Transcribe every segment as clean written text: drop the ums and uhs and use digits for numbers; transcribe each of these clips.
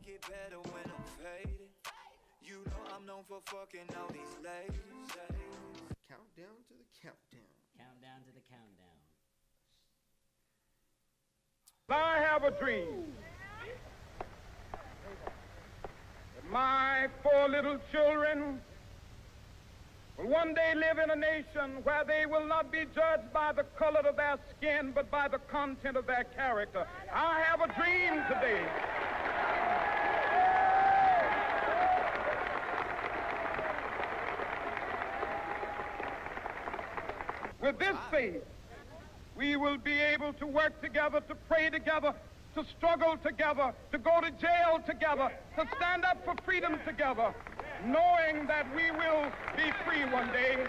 get better when I'm faded. You know I'm known for fucking all these ladies. Countdown to the countdown. Countdown to the countdown. I have a dream that my 4 little children will one day live in a nation where they will not be judged by the color of their skin, but by the content of their character. I have a dream today. With this faith, we will be able to work together, to pray together, to struggle together, to go to jail together, to stand up for freedom together, knowing that we will be free one day.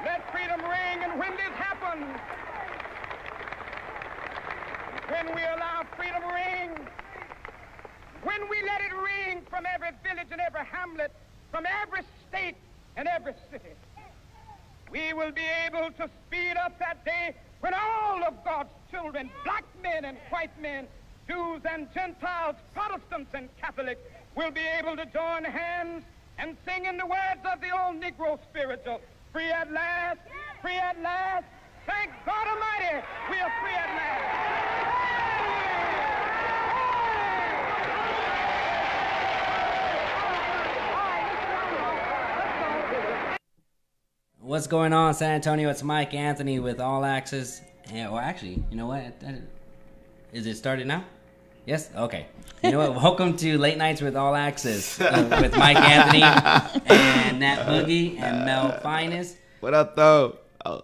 Let freedom ring, and when this happens, when we allow freedom to ring, when we let it ring from every village and every hamlet, from every state and every city, we will be able to speed up that day when all of God's children, black men and white men, Jews and Gentiles, Protestants and Catholics, will be able to join hands and sing in the words of the old Negro spiritual, free at last, free at last. Thank God Almighty, we are free at last. What's going on, San Antonio? It's MikeAnthony with All Access. Yeah, well, actually, you know what? Is it started now? Yes? Okay. You know what? Welcome to Late Nights with All Access with MikeAnthony and Nat Boogie and Mel Finest. What up, though? Oh.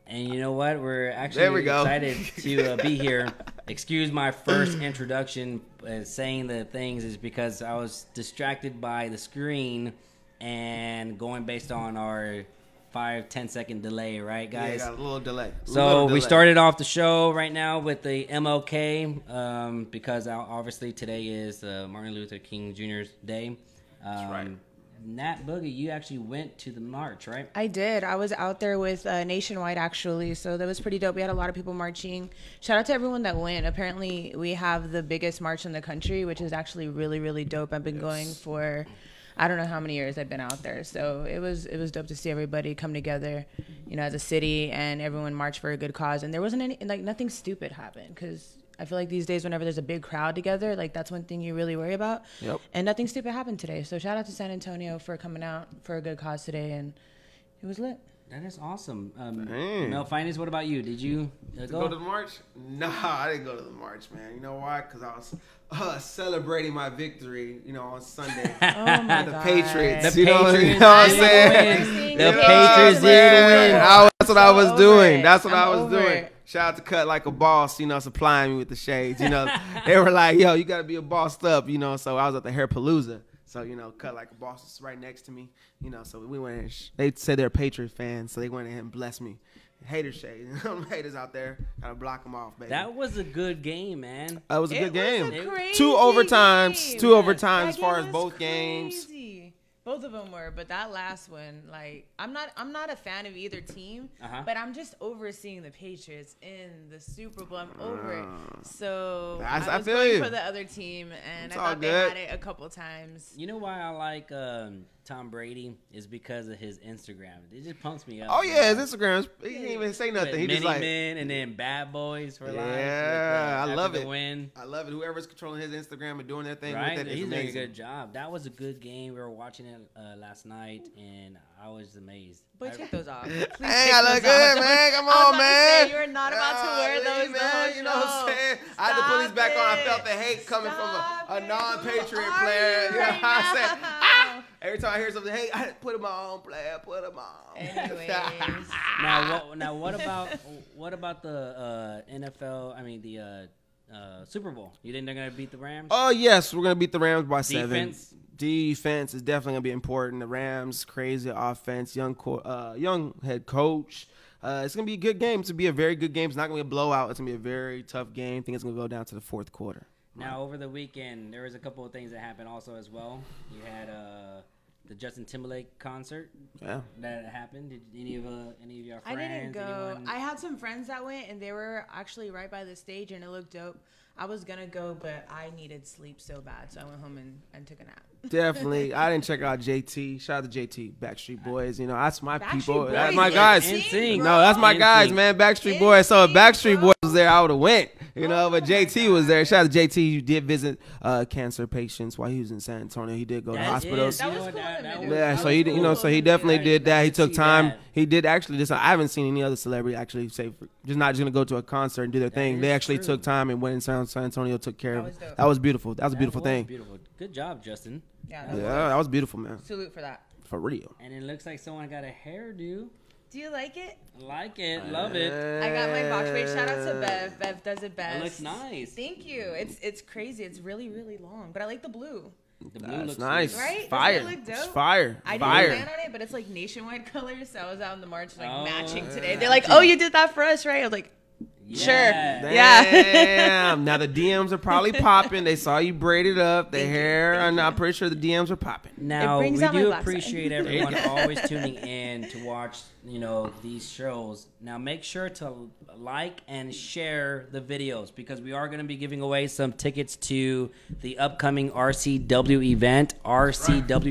And you know what? We're actually excited to be here. Excuse my first introduction. Saying the things is because I was distracted by the screen and going based on our 5-10 second delay, right, guys? Yeah, got a little delay. We started off the show right now with the MLK because obviously today is Martin Luther King Jr.'s day. That's right. Nat Boogie, you actually went to the march, right? I did. I was out there with Nationwide, actually, so that was pretty dope. We had a lot of people marching. Shout out to everyone that went. Apparently, we have the biggest march in the country, which is actually really, really dope. I've been going for... I don't know how many years I've been out there, so it was dope to see everybody come together, you know, as a city, and everyone march for a good cause. And there wasn't nothing stupid happened, because I feel like these days whenever there's a big crowd together, like that's one thing you really worry about. Yep. And nothing stupid happened today. So shout out to San Antonio for coming out for a good cause today, and it was lit. That is awesome. Mel Finest, what about you? Did you go to the march? Nah, I didn't go to the march, man. You know why? Because I was celebrating my victory, you know, on Sunday. Oh my the God. Patriots. The you know Patriots what I'm saying? The Patriots did win. That's what I was doing. That's what I'm I was doing. Shout out to Cut Like a Boss, you know, supplying me with the shades. You know, they were like, yo, you got to be a bossed up, you know. So I was at the Hairpalooza. So, you know, Cut Like a Boss is right next to me. You know, so we went in. They said they're Patriot fans, so they went in and blessed me. Hater shade. Haters out there. Got to block them off, baby. That was a good game, man. That was a good game. Was a crazy Two overtimes. game. 2 overtimes as far as was both games. crazy. Both of them were, but that last one, like, I'm not a fan of either team, but I'm just overseeing the Patriots in the Super Bowl. I'm over it. So I was feel going you. for the other team, and It's I all thought they good. had it a couple times. You know why I like Tom Brady is because of his Instagram. It just pumps me up. Oh, yeah, his Instagram. He didn't even say nothing. He just like. Men and then Bad Boys for life. Yeah, I love it. Win. I love it. Whoever's controlling his Instagram and doing their thing Right? with it is He's doing a amazing. good job. That was a good game. We were watching it last night, and I was amazed. Boy, take those off. Please Hey, take I those look good, off. man. Come I was on, about to man. say, you're not about to wear those the whole You know what I'm show. saying? I had to put these back on. I Stop felt the hate coming Stop from a it. non-Patriot Who are player. you You know right what I'm saying? now? Ah! Every time I hear something, hey, I put him on, player. Put him on. Anyways. What about the NFL? I mean the Super Bowl. You think they're gonna beat the Rams? Oh, yes. We're going to beat the Rams by 7. Defense? Defense is definitely going to be important. The Rams, crazy offense, young head coach. It's going to be a good game. It's going to be a very good game. It's not going to be a blowout. It's going to be a very tough game. I think it's going to go down to the fourth quarter. Now, over the weekend, there was a couple of things that happened also as well. You had the Justin Timberlake concert that happened. Did any of your friends? I didn't go. Anyone? I had some friends that went, and they were actually right by the stage, and it looked dope. I was gonna go, but I needed sleep so bad, so I went home and took a nap. Definitely. I didn't check out JT. Shout out to JT, Backstreet Boys. You know, that's my Backstreet people. Boys That's my is guys. NSYNC, No, that's my NSYNC. guys, man. Backstreet Boys. So if NSYNC, Backstreet bro. Boys was there, I would have went. You know, but my JT was there. Shout out to JT. You did visit cancer patients while he was in San Antonio. He did go to hospitals. That was cool of him to do. Yeah, so he, you know, so he definitely did that. He took see time. that. He did actually. Just I haven't seen any other celebrity actually say just not just gonna go to a concert and do their thing. They is actually true. took time and went in San Antonio, took care of was it. dope. That was beautiful. That was a beautiful thing. Beautiful. Good job, Justin. Yeah, Yeah, that was beautiful, man. salute for that. For real. And it looks like someone got a hairdo. Do you like it? Like it, love it. I got my box braid. Shout out to Bev. Bev does it best. It looks nice. Thank you. It's crazy. It's really, really long, but I like the blue. The blue That's looks nice. sweet. Right? Fire. Doesn't it look It's dope? fire. I didn't Fire. plan on it, but it's like nationwide colors. So I was out in the march like Oh. matching today. They're like, "Oh, you did that for us, right?" I was like, "Sure." Yeah. Yeah. Damn. Now the DMs are probably popping. They saw you braided up, the hair, and I'm pretty sure the DMs are popping. Now, brings we out my do black side. appreciate everyone always tuning in to watch, you know, these shows. Now, make sure to like and share the videos because we are going to be giving away some tickets to the upcoming RCW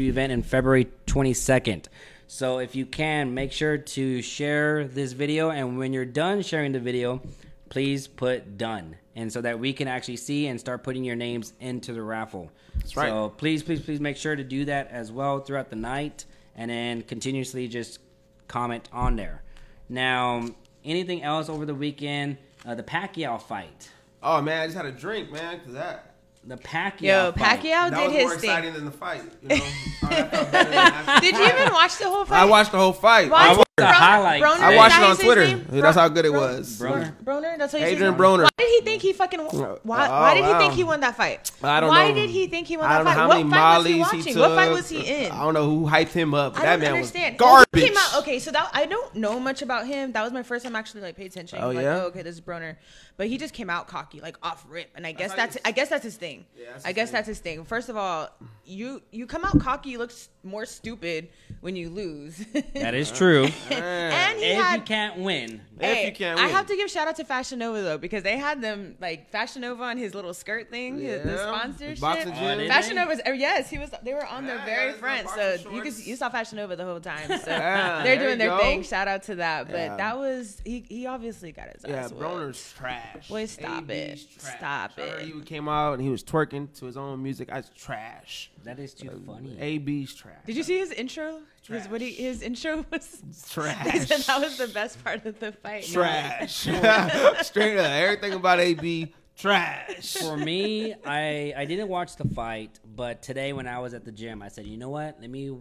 event in February 22nd. So if you can, make sure to share this video, and when you're done sharing the video, please put done, and so that we can actually see and start putting your names into the raffle. That's right. So please make sure to do that as well throughout the night, and then continuously just comment on there. Now, anything else over the weekend? The Pacquiao fight. Oh man, I just had a drink, man, because that Pacquiao Yo, fight. Pacquiao was did more his exciting thing. than the fight. You know? I felt better than after Did the you fight. even watch the whole fight? I watched the whole fight. Why? I watched, the highlights. Broner, I is watched that it on his Twitter. name? That's how good it was. Broner. Broner, that's what you Adrian said. Broner. Why did he think he fucking? Why did he think he won that fight? I don't Why know. did he think he won I that don't know fight? how What many fight was he mollies watching? he What took. fight was he in? I don't know who hyped him up. I That don't man understand. was garbage. He came out, okay, so that I don't know much about him. That was my first time actually like pay attention. Oh, Like, yeah? oh, okay, this is Broner. But he just came out cocky, like off rip. And I guess how that's you- I guess that's his thing. Yeah, that's I his guess thing. that's his thing. First of all, you come out cocky, you look more stupid when you lose. That is true. and he If had you can't win, Hey, you can't I win. have to give shout out to Fashion Nova though because they had them like Fashion Nova on his little skirt thing, the Yeah. sponsorship. Boxing gym. did Fashion they? Nova's yes, they were on their Yeah, very yeah, front, the so boxing you shorts. you saw Fashion Nova the whole time. So Yeah, they're there doing you their go. thing. Shout out to that, but Yeah. that was he obviously got his Yeah, ass whooped. Broner's trash. Boy, stop it. AB's trash. Stop I heard it. He came out and he was twerking to his own music. That's trash. that is too funny. AB's trash. Did you see his intro? His intro was Trash. They said that was the best part of the fight. Trash. Straight up. Everything about AB, trash. For me, I didn't watch the fight, but today when I was at the gym, I said, you know what? Let me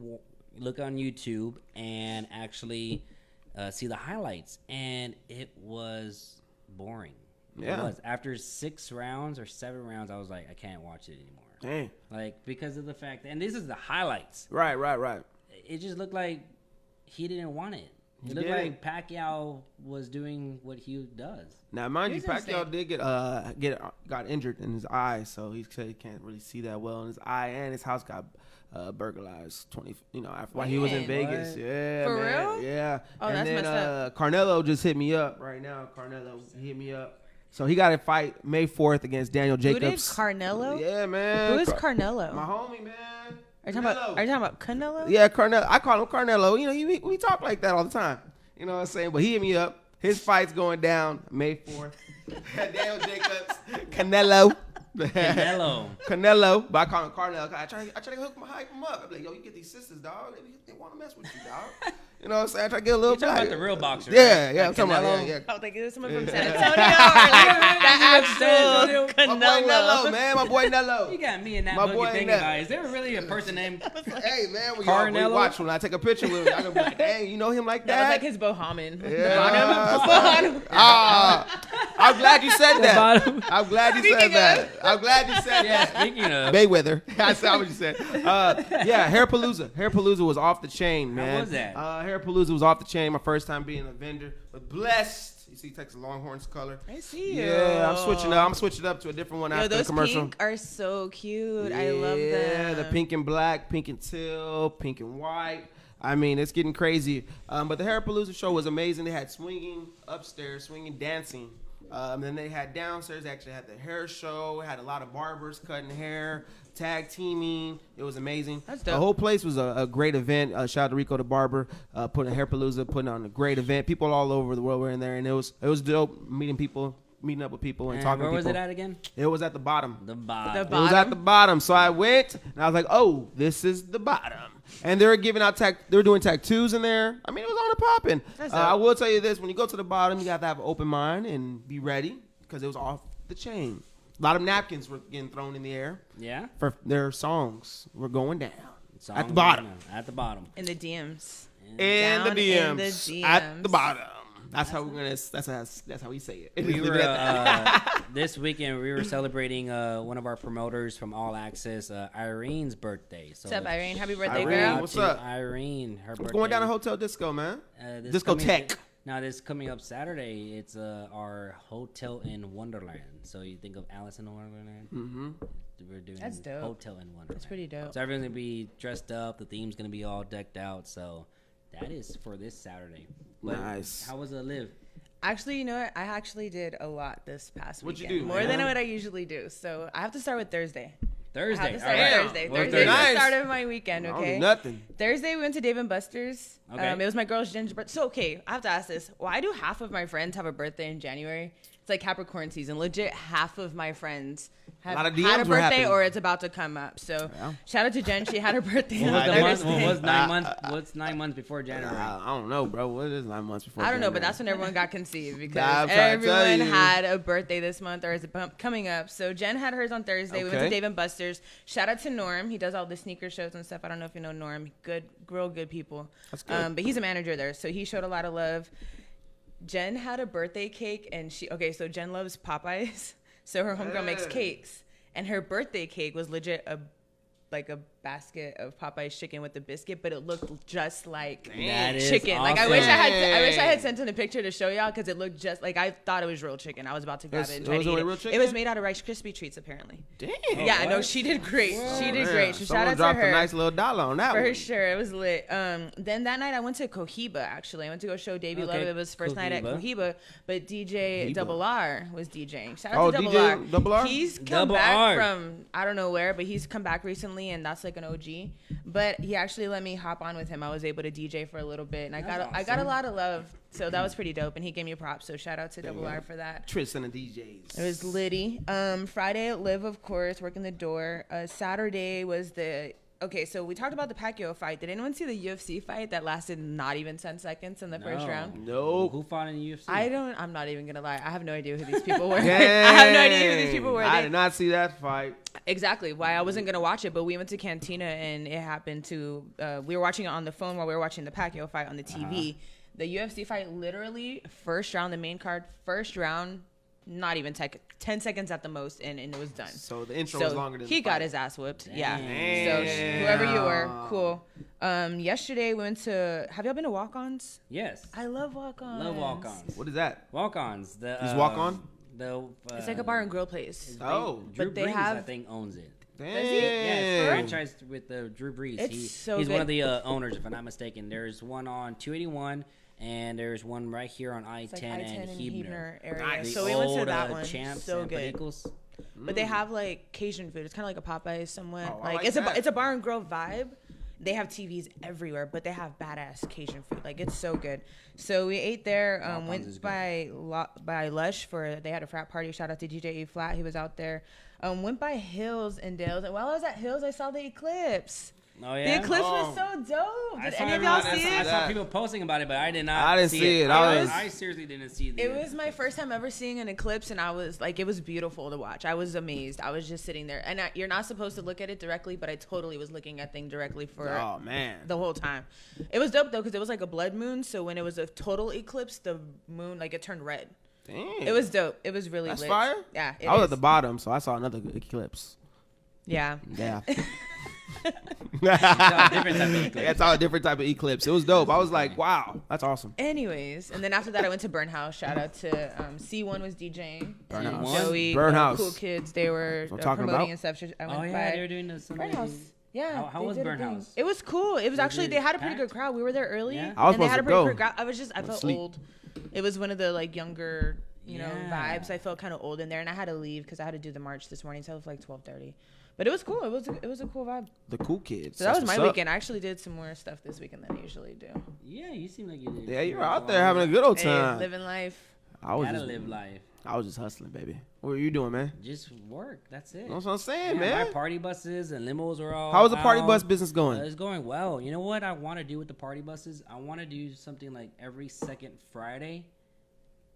look on YouTube and actually see the highlights, and it was boring. Yeah. It was. After 6 rounds or 7 rounds, I was like, I can't watch it anymore. Dang. Like, because of the fact, and this is the highlights. Right. It just looked like he didn't want it. It looked Yeah. like Pacquiao was doing what he does. Now, mind you, He's Pacquiao insane. did got injured in his eye, so he said he can't really see that well in his eye, and his house got burglarized. After while he was in Man, Vegas. what? Yeah, For man. real? Yeah. Oh, and that's then messed up. Carnelo just hit me up right now. Carnelo hit me up. So he got a fight May 4th against Daniel Who did Jacobs. Carnelo? Yeah, man. Who is Carnelo? My homie, man. Are you talking about Canelo? Yeah, Carnelo. I call him Carnelo. We talk like that all the time. You know what I'm saying? But he hit me up. His fight's going down May 4th. Daniel Jacobs, Canelo. Canelo. But I call him Carnelo. I try to hype him up. I'm like, yo, you get these sisters, dog. They want to mess with you, dog. You know what I'm saying? I try to get a little You're talking black. about the real boxer, Yeah, right? yeah. Like I'm talking about Canelo? yeah. I was like, is this someone from San Antonio or like the actual My boy Nello, Canelo? man. My boy Nello. You got me in that My book boy thinking Nello. about, is there really a person named Hey, man, we Carnelo? watch when I take a picture with him. I'm going to be like, dang, you know him like That was that? like his Bohaman. Yeah. The bottom. I'm glad you said that. bottom? I'm glad you said Speaking that. I'm glad you said Yeah, that. speaking of. Mayweather. That's not what you said. Yeah, Hairpalooza. Hairpalooza was off the chain, man. was that? Hairpalooza was off the chain. My first time being a vendor, but blessed. You see Texas Longhorns color. I see you. Yeah, I'm switching up to a different one Yo, after the those commercial. pink are so cute. I love them. Yeah, the pink and black, pink and teal, pink and white. I mean, it's getting crazy. But the Hairpalooza show was amazing. They had swinging upstairs, swinging dancing Then they had downstairs. They actually had the hair show. Had a lot of barbers cutting hair, tag teaming. It was amazing. That's dope. The whole place was a great event. Shout out to Rico the barber, putting Hairpalooza, putting on a great event. People all over the world were in there, and it was dope meeting up with people and talking to people. Where was it at again? It was at the bottom. The bottom. The It was at the bottom. So I went and I was like, oh, this is the bottom. And they were giving out they were doing tattoos in there. I mean, it was on the popping. That's I dope. will tell you this: when you go to the bottom, you got to have an open mind and be ready because it was off the chain. A lot of napkins were getting thrown in the air Yeah. for their songs were going down Songs at the bottom. At the bottom. In the DMs. And the Down in the DMs at the DMs. bottom. That's how we're gonna. That's how we say it. We were this weekend. We were celebrating one of our promoters from All Access, Irene's birthday. So What's up, Irene? Happy birthday, Irene, girl. what's to up? Irene, her birthday. What's going down to Hotel Disco, man? This Discotheque. Now this coming up Saturday. It's our Hotel in Wonderland. So you think of Alice in Wonderland? Mm-hmm. We're doing That's dope. Hotel in Wonderland. That's pretty dope. So everyone's gonna be dressed up. The theme's gonna be all decked out. So that is for this Saturday. But Nice. How was it live? Actually, you know what? I actually did a lot this past What'd you weekend. do, More man? than what I usually do. So I have to start with Thursday. Thursday. I have to start All right. with Thursday. Well, Thursday's Nice. the start of my weekend, I don't okay? do nothing. Thursday, we went to Dave & Buster's. Okay. It was my girl's Jen's birthday. So, okay, I have to ask this. Why do half of my friends have a birthday in January? It's like Capricorn season. Legit, half of my friends have A lot of had DMs a were birthday happening. or it's about to come up. So, Yeah. shout out to Jen. She had her birthday What on was the month? Thursday. What was 9 months? What's 9 months before January? I don't know, bro. What is 9 months before? I don't know, but January? that's when everyone got conceived because I'm trying to tell everyone you. had a birthday this month or is coming up. So Jen had hers on Thursday. We went to Okay. Dave & Buster's. Shout out to Norm. He does all the sneaker shows and stuff. I don't know if you know Norm. Good, real good people. That's good. But he's a manager there, so he showed a lot of love. Jen had a birthday cake, and so Jen loves Popeyes, so her homegirl makes Yeah. cakes, and her birthday cake was legit a basket of Popeye's chicken with the biscuit, but it looked just like That is chicken. Like I awesome. wish I had sent in a picture to show y'all because it looked just like I thought it was real chicken. I was about to grab it and try It was to eat only it. real It chicken? was made out of Rice Krispie treats apparently. Damn. Yeah, no, what? she did great. She did Yeah. great. So Someone shout out to dropped her. a nice little dollar on that For one. sure, it was lit. Then that night I went to Cohiba. Actually, I went to go show Davey Okay, Love. It was his first night at Cohiba. Cohiba, but DJ Cohiba. Double R was DJing. Shout Oh, out to Double DJ R. Double R? He's come Double back R. from I don't know where, but he's come back recently, and that's like an OG. But he actually let me hop on with him. I was able to DJ for a little bit, and I got a lot of love. So that was pretty dope, and he gave me props. So shout out to Double R for that. Tristan and DJs. It was litty. Friday at Live, of course, working the door. Saturday was okay, so we talked about the Pacquiao fight. Did anyone see the UFC fight that lasted not even 10 seconds in the first round? Nope. Who fought in the UFC? I'm not even going to lie. I have no idea who these people were. I Dang. have no idea who these people were. I did not see that fight. Exactly why I wasn't going to watch it, but we went to Cantina and it happened to, we were watching it on the phone while we were watching the Pacquiao fight on the TV. The UFC fight, literally, first round, the main card, first round, not even 10 seconds at the most, and it was done. So the intro was longer than he the got fight. his ass whooped. Damn. Yeah. So whoever you were, cool. Yesterday we went to. Have y'all been to walk-ons? Yes. I love walk-ons. Love walk-ons. What is that? Walk-ons. The Just walk on? The It's like a bar and grill place. Oh. Drew But they Brees, have- I think, owns it. Damn. Yeah, it's franchised with Drew Brees. It's so he's good. one of the owners, if I'm not mistaken. There's one on 281, and there's one right here on I-10, It's like I-10 and and Hebner. Hebner area. Nice. So we went to Old, that one. Champs So and good. Panicos. But they have like Cajun food. It's kind of like a Popeyes somewhat. Oh, I like it's that. it's a bar and grill vibe. They have TVs everywhere, but they have badass Cajun food. Like it's so good. So we ate there. Walk-ons Went is good. by Lush they had a frat party. Shout out to DJ E Flat. He was out there. Went by Hills and Dales, and while I was at Hills, I saw the eclipse. Oh, yeah? The eclipse Oh. was so dope. I Did saw any of y'all everyone- see I it? saw people posting about it, but I did not. I didn't see it. I seriously didn't see it. It was my first time ever seeing an eclipse, and I was like, it was beautiful to watch. I was amazed. I was just sitting there, and you're not supposed to look at it directly, but I totally was looking at things directly for Oh, man. the whole time. It was dope though, because it was like a blood moon. So when it was a total eclipse, the moon like it turned red. Damn. It was dope. It was really That's lit. fire? Yeah, it I was is. at the bottom, so I saw another eclipse. Yeah. Yeah. different type of eclipse. That's all a different type of eclipse. It was dope. I was like, wow, that's awesome. Anyways, and then after that, I went to Burnhouse. Shout out to C1 was DJing. Burnhouse. And Joey, Burnhouse. Cool Kids. They were What I'm talking promoting about. and stuff. I went Oh, yeah, by they were doing this. Burnhouse. Yeah. How they was did a thing. Burnhouse? It was cool. It was actually it they had a pretty packed? good crowd. We were there early. Yeah? I was and they had a supposed to pretty go. good crowd. I felt sleep. old. It was one of the like younger vibes. I felt kind of old in there, and I had to leave because I had to do the march this morning, so it was like 12:30. But it was cool. It was a cool vibe. The cool kids. So that was my weekend. I actually did some more stuff this weekend than I usually do. Yeah, you seem like you did. Yeah, you're out there having a good old time. Hey, living life. Gotta live life. I was just hustling, baby. What were you doing, man? Just work. That's it. That's what I'm saying, Yeah, man. my party buses and limos are all. How is the party out. bus business going? It's going well. You know what I want to do with the party buses? I want to do something like every second Friday.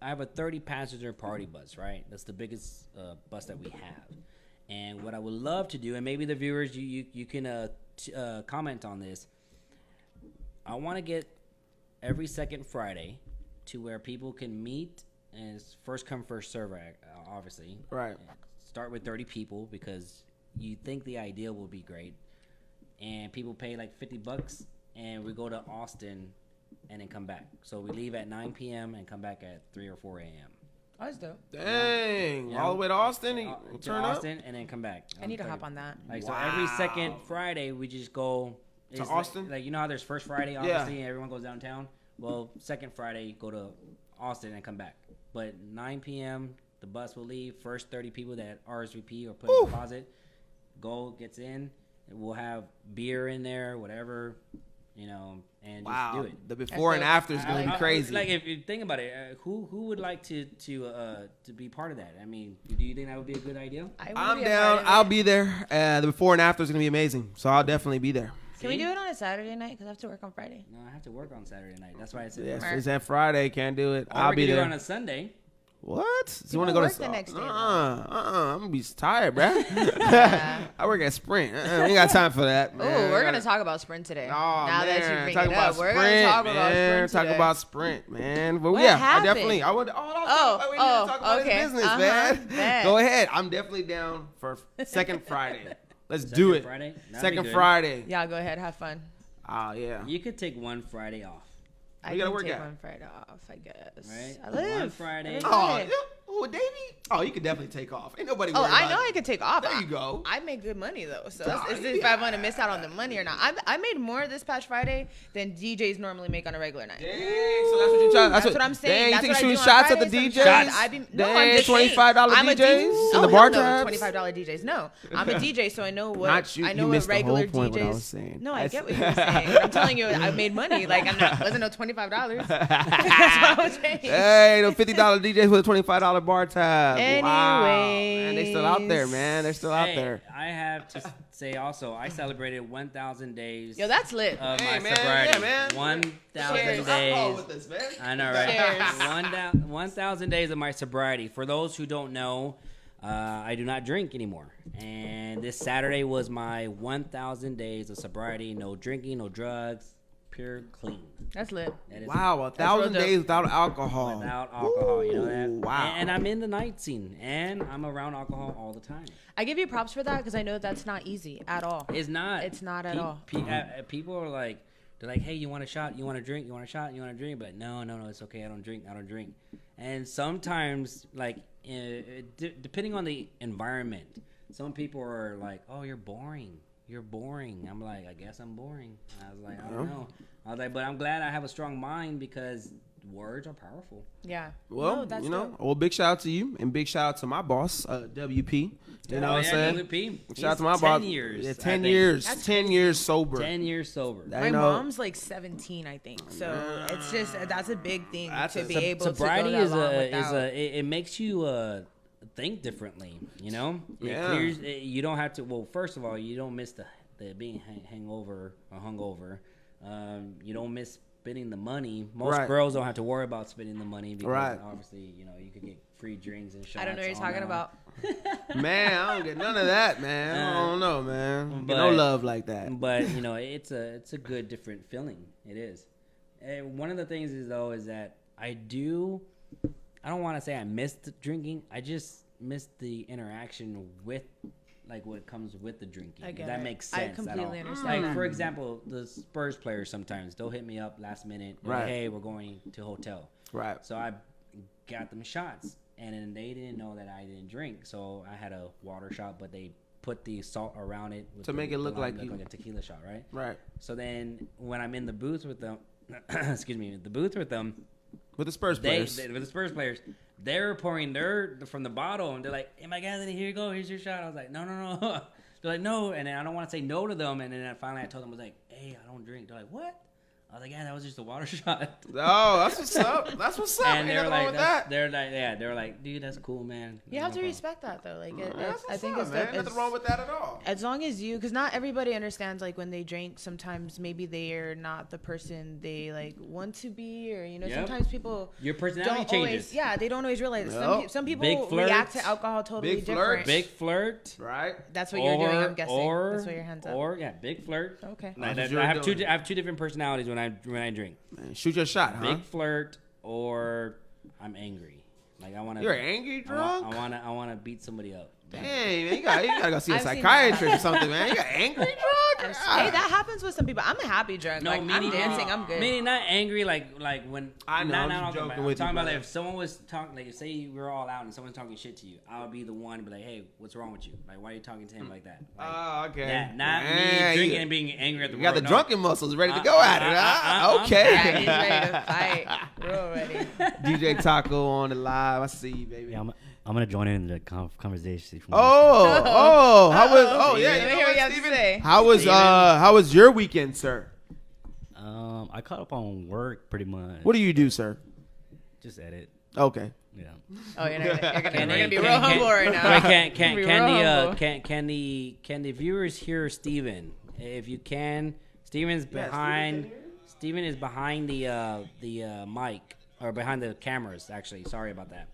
I have a 30-passenger party bus, right? That's the biggest bus that we have. And what I would love to do, and maybe the viewers, you can comment on this. I want to get every second Friday to where people can meet, and it's first come, first serve, obviously. Right. Start with 30 people because you think the idea will be great. And people pay like $50, and we go to Austin and then come back. So we leave at 9 p.m. and come back at 3 or 4 a.m. Oh, that's dope. Dang. Yeah. All the way to Austin? To Turn Austin and then come back. I need to hop on that. Like, so every second Friday, we just go to Austin? Like, you know how there's first Friday, obviously, and everyone goes downtown? Well, second Friday, you go to Austin and come back. But 9 p.m., the bus will leave. First 30 people that RSVP or put in deposit, gets in. We'll have beer in there, whatever, and just do it. The before and after is going to be crazy. Like, if you think about it, who would like to be part of that? I mean, do you think that would be a good idea? I'm down. I'll be there. The before and after is going to be amazing. So I'll definitely be there. Can we do it on a Saturday night? Because I have to work on Friday. No, I have to work on Saturday night. That's why I said. Yes, it's that Friday. Can't do it. I'll be do there it on a Sunday. What? You want to don't go work to the next day, I'm gonna be tired, bruh. I work at Sprint. We ain't got time for that. Oh, we're gonna talk about Sprint today. Oh, now man. that you bring Talk it about up, we're Sprint, gonna talk man. about Sprint Talk today. about Sprint, man. But What yeah, happened? I definitely. We need to talk about okay. his business, man. Bet. Go ahead. I'm definitely down for second Friday. Let's do it. Friday? Second Friday. Yeah, go ahead, have fun. Oh yeah. You could take one Friday off. I gotta can work take at? one Friday off, I guess. Right? I live. One Friday. Oh, Davey? Oh, you could definitely take off. Ain't nobody worried I about know it. I could take off. There you go. I make good money though, so Nah, it's you if be I want to miss out on the money or not. I made more this past Friday than DJs normally make on a regular night. Dang, so that's what you trying. That's what I'm saying. Dang, That's you what I think do shooting on shots at the Fridays. DJs? Sometimes I'm Dang, just saying. $25 I'm a DJs in the oh, bar hell no, tabs? $25 DJs. No, I'm a DJ, so I know what Not you. I know You what missed the whole regular point DJs. what I was saying. No, I get what you were saying. I'm telling you, I made money. Like wasn't no $25. That's what I was saying. Hey, the $50 DJs with a $25 bar tab. Wow. Anyways. Man, they still out there, man. They're still out Hey, there. I have to say also, I celebrated 1,000 days. Yo, that's lit. Of Hey, my man, sobriety. yeah, man. 1,000 Cheers. days. With us, man. I know, right? Cheers. 1,000 days of my sobriety. For those who don't know, I do not drink anymore. And this Saturday was my 1,000 days of sobriety. No drinking, no drugs, pure clean. That's lit. That is Wow, 1,000 dope. days without alcohol. without alcohol. You know that? Wow. And I'm in the night scene, and I'm around alcohol all the time. I give you props for that because I know that's not easy at all. It's not. It's not at all. People are like, they're like, hey, you want a shot? You want a drink? You want a shot? You want a drink? But no, it's okay. I don't drink. And sometimes, like, depending on the environment, some people are like, oh, you're boring. I'm like, I guess I'm boring. I was like, I don't know. I was like, but I'm glad I have a strong mind because words are powerful. Yeah. Well, No, that's dope. well, big shout out to you and big shout out to my boss, WP. You know what I'm saying? WP. Shout out to my He's boss. 10 years. Yeah, I 10 think. years. That's 10 years sober. 10 years sober. That My ain't no- mom's like 17, I think. So it's just that's a big thing That's to a- be able Sobriety to go that long is without. it makes you think differently. You know, Yeah. It clears. You don't have to. Well, first of all, you don't miss the being hangover or hungover. You don't miss spending the money. Most Right. girls don't have to worry about spending the money because Right. obviously, you could get free drinks and shots. I don't know what you're all talking night. about. Man, I don't get none of that, man. I don't know, man. Get no but- love like that. But it's a good different feeling. It is. And one of the things is that I don't want to say I missed drinking. I just missed the interaction with like what comes with the drinking. I get If that it. makes I sense. at completely all. understand Like that. for example, the Spurs players sometimes they'll hit me up last minute. Like, Right. hey, we're going to a hotel. Right. So I got them shots, and then they didn't know that I didn't drink. So I had a water shot, but they put the salt around it with To make it look like you- like a tequila shot, right? Right. So then when I'm in the booth with them, excuse me, the booth with them, With the Spurs players. With the Spurs players, they're pouring their from the bottle, and they're like, "Hey, MikeAnthony, here you go. Here's your shot." I was like, "No." They're like, "No," and then I don't want to say no to them, and then finally I told them, I was like, "Hey, I don't drink." They're like, "What?" I was like, "Yeah, that was just a water shot." Oh, that's what's up. That's what's up. And Ain't nothing wrong with that. They're like, yeah, they were like, "Dude, that's cool, man." You have to respect that though. Like, I think it's it's nothing wrong with that at all. as long as you, because not everybody understands. Like when they drink, sometimes maybe they are not the person they like want to be, or sometimes people your personality don't changes. always, yeah, they don't always realize. Nope. Some people react to alcohol totally different. Big flirt, right? That's what you're doing. I'm guessing. That's what your hands up. Or big flirt. Okay. I have two different personalities when I drink. Man, shoot your shot, huh? Big flirt, or I'm angry. Like I want to. You're angry drunk. I want to beat somebody up. Dang, man, you gotta go see a I've seen psychiatrist or something, man. You got angry drunk? Hey, that happens with some people. I'm a happy drunk. No, like, I'm dancing. I'm good. Meaning not angry, like when I know. Not I'm all joking the time. with I'm you, talking about brother. like if someone was talking, like say we're all out and someone's talking shit to you, I'll be the one to be like, "Hey, what's wrong with you? Like, why are you talking to him like that?" Like, Oh, okay. that, not Man, me drinking and being angry at the You got the world. No. drunken muscles ready to go at it, huh? I'm Okay. Yeah, he's ready to fight. Real ready. DJ Taco on the live. I see you, baby. Yeah, I'm gonna join in the conversation. How was? Yeah. Let me hear what you have to say. How was your weekend, sir? I caught up on work pretty much. What do you do, sir? Just edit. Okay. Yeah. Oh, you're gonna be Can- real humble right now. Wait, can Be real humble. can the viewers hear Steven? If you can, Steven's behind. Steven is behind the mic or behind the cameras. Actually, sorry about that.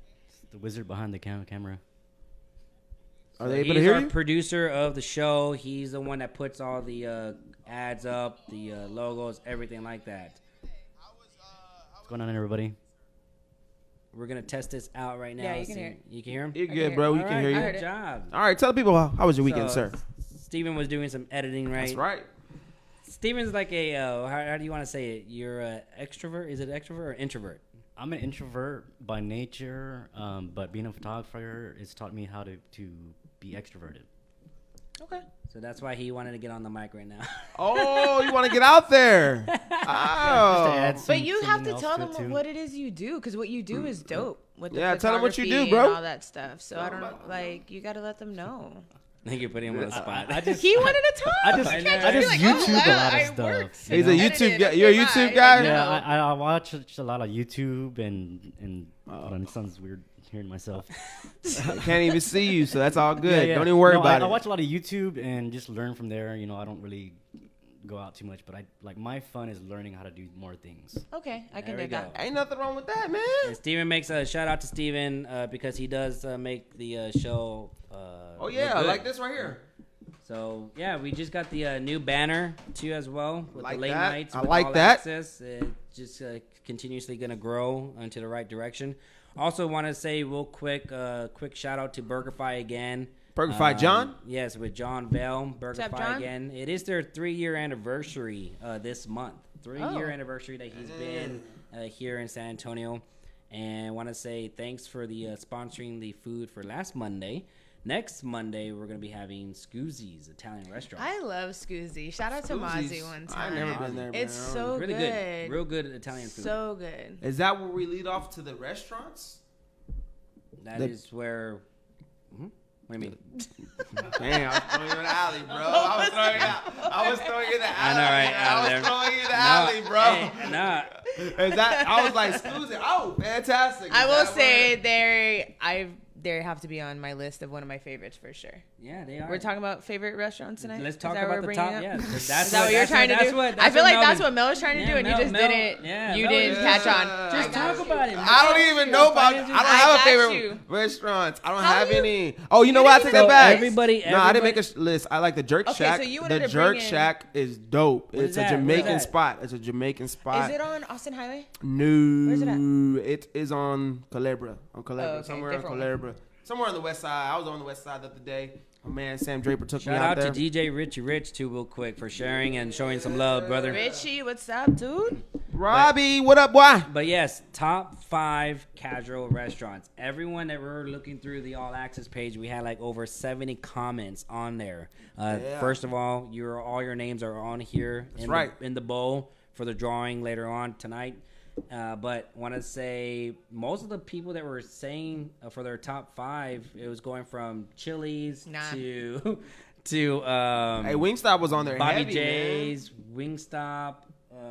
The wizard behind the camera. Are they able to He's hear our you? producer of the show. He's the one that puts all the ads up, the logos, everything like that. What's going on, everybody? We're gonna test this out right now. Yeah, you can hear. You can hear him. You're good, bro. We All can right, hear you. heard Good it. job. All right. Tell the people how was your weekend, sir? Steven was doing some editing, right? That's right. Steven's like a how do you want to say it? You're an extrovert. Is it extrovert or introvert? I'm an introvert by nature, but being a photographer has taught me how to be extroverted. Okay. So that's why he wanted to get on the mic right now. Oh, you want to get out there? Oh. But you have to something tell else to it, them too. what it is you do, because what you do is dope. With the Yeah, tell them what you do, photography bro. and all that stuff. So I don't like. You got to let them know. I think you're putting him on the spot. I just He wanted to talk. I just You can't I be just like, YouTube oh, a lot of I stuff. work. He's a Edited, YouTube guy. okay, You're a bye. YouTube guy? Yeah, No. I watch a lot of YouTube and hold on, it sounds weird hearing myself. Can't even see you, so that's all good. Yeah. Don't even worry No, about I it. watch a lot of YouTube and just learn from there. You know, I don't really go out too much, but I like my fun is learning how to do more things. Okay, I can There we do that. go. Ain't nothing wrong with that, man. And Steven makes a shout out to Steven because he does make the show. Oh yeah, look good. like this right here. So yeah, we just got the new banner too as well with Like the late that. nights. I with like All that. Access. Just continuously gonna grow into the right direction. Also, want to say real quick shout out to BurgerFi again. BurgerFi John? Yes, with John Bell, up, BurgerFi John? again. It is their 3-year anniversary this month. 3-year anniversary that he's been here in San Antonio. And want to say thanks for the sponsoring the food for last Monday. Next Monday, we're going to be having Scoozy's Italian restaurant. I love Scoozy. Shout out to Mozzie one time. I've never been there, It's man. so really good. Real good Italian food. So good. Is that where we lead off to the restaurants? That is where... What do you mean? Damn, I was throwing you in the alley, bro. I was throwing you in the alley. I know, right? I was throwing you in the alley, bro. Hey, nah. Is that? I was like, excuse it. Oh, fantastic. I Is will that say where- they have to be on my list of one of my favorites for sure. Yeah, they are. We're talking about favorite restaurants tonight. Let's Is talk that what about we're the bringing top. up? Yeah, Is that what you're trying to do? I feel like that's what Mel was trying to do, and you just didn't. Yeah, You Mel didn't is- catch on. Just I talk got about it. I don't even know about. I don't have a got favorite you. restaurants. I don't How have do you- any. Oh, you know what? I take So that back. everybody- No, I didn't make a list. I like the Jerk Okay, Shack. so you wanted The to Jerk bring in- Shack is dope. What is It's a that? Where is Jamaican that? spot. It's a Jamaican spot. Is it on Austin Highway? No, Where's it at? it is on Culebra. On Culebra, Oh, okay, somewhere on different Culebra, somewhere on the west side. I was on the west side the other day. My man Sam Draper took me Shout out out there. to DJ Richie Rich too, real quick, for sharing and showing some love, brother. Richie, what's up, dude? Robbie, what up, boy? But yes, top 5 casual restaurants. Everyone that we're looking through the All Access page, we had like over 70 comments on there. First of all, all your names are on here That's right. in the bowl for the drawing later on tonight. But want to say most of the people that were saying for their top 5, it was going from Chili's to Hey, Wingstop was on there. Bobby heavy, J's, Wingstop.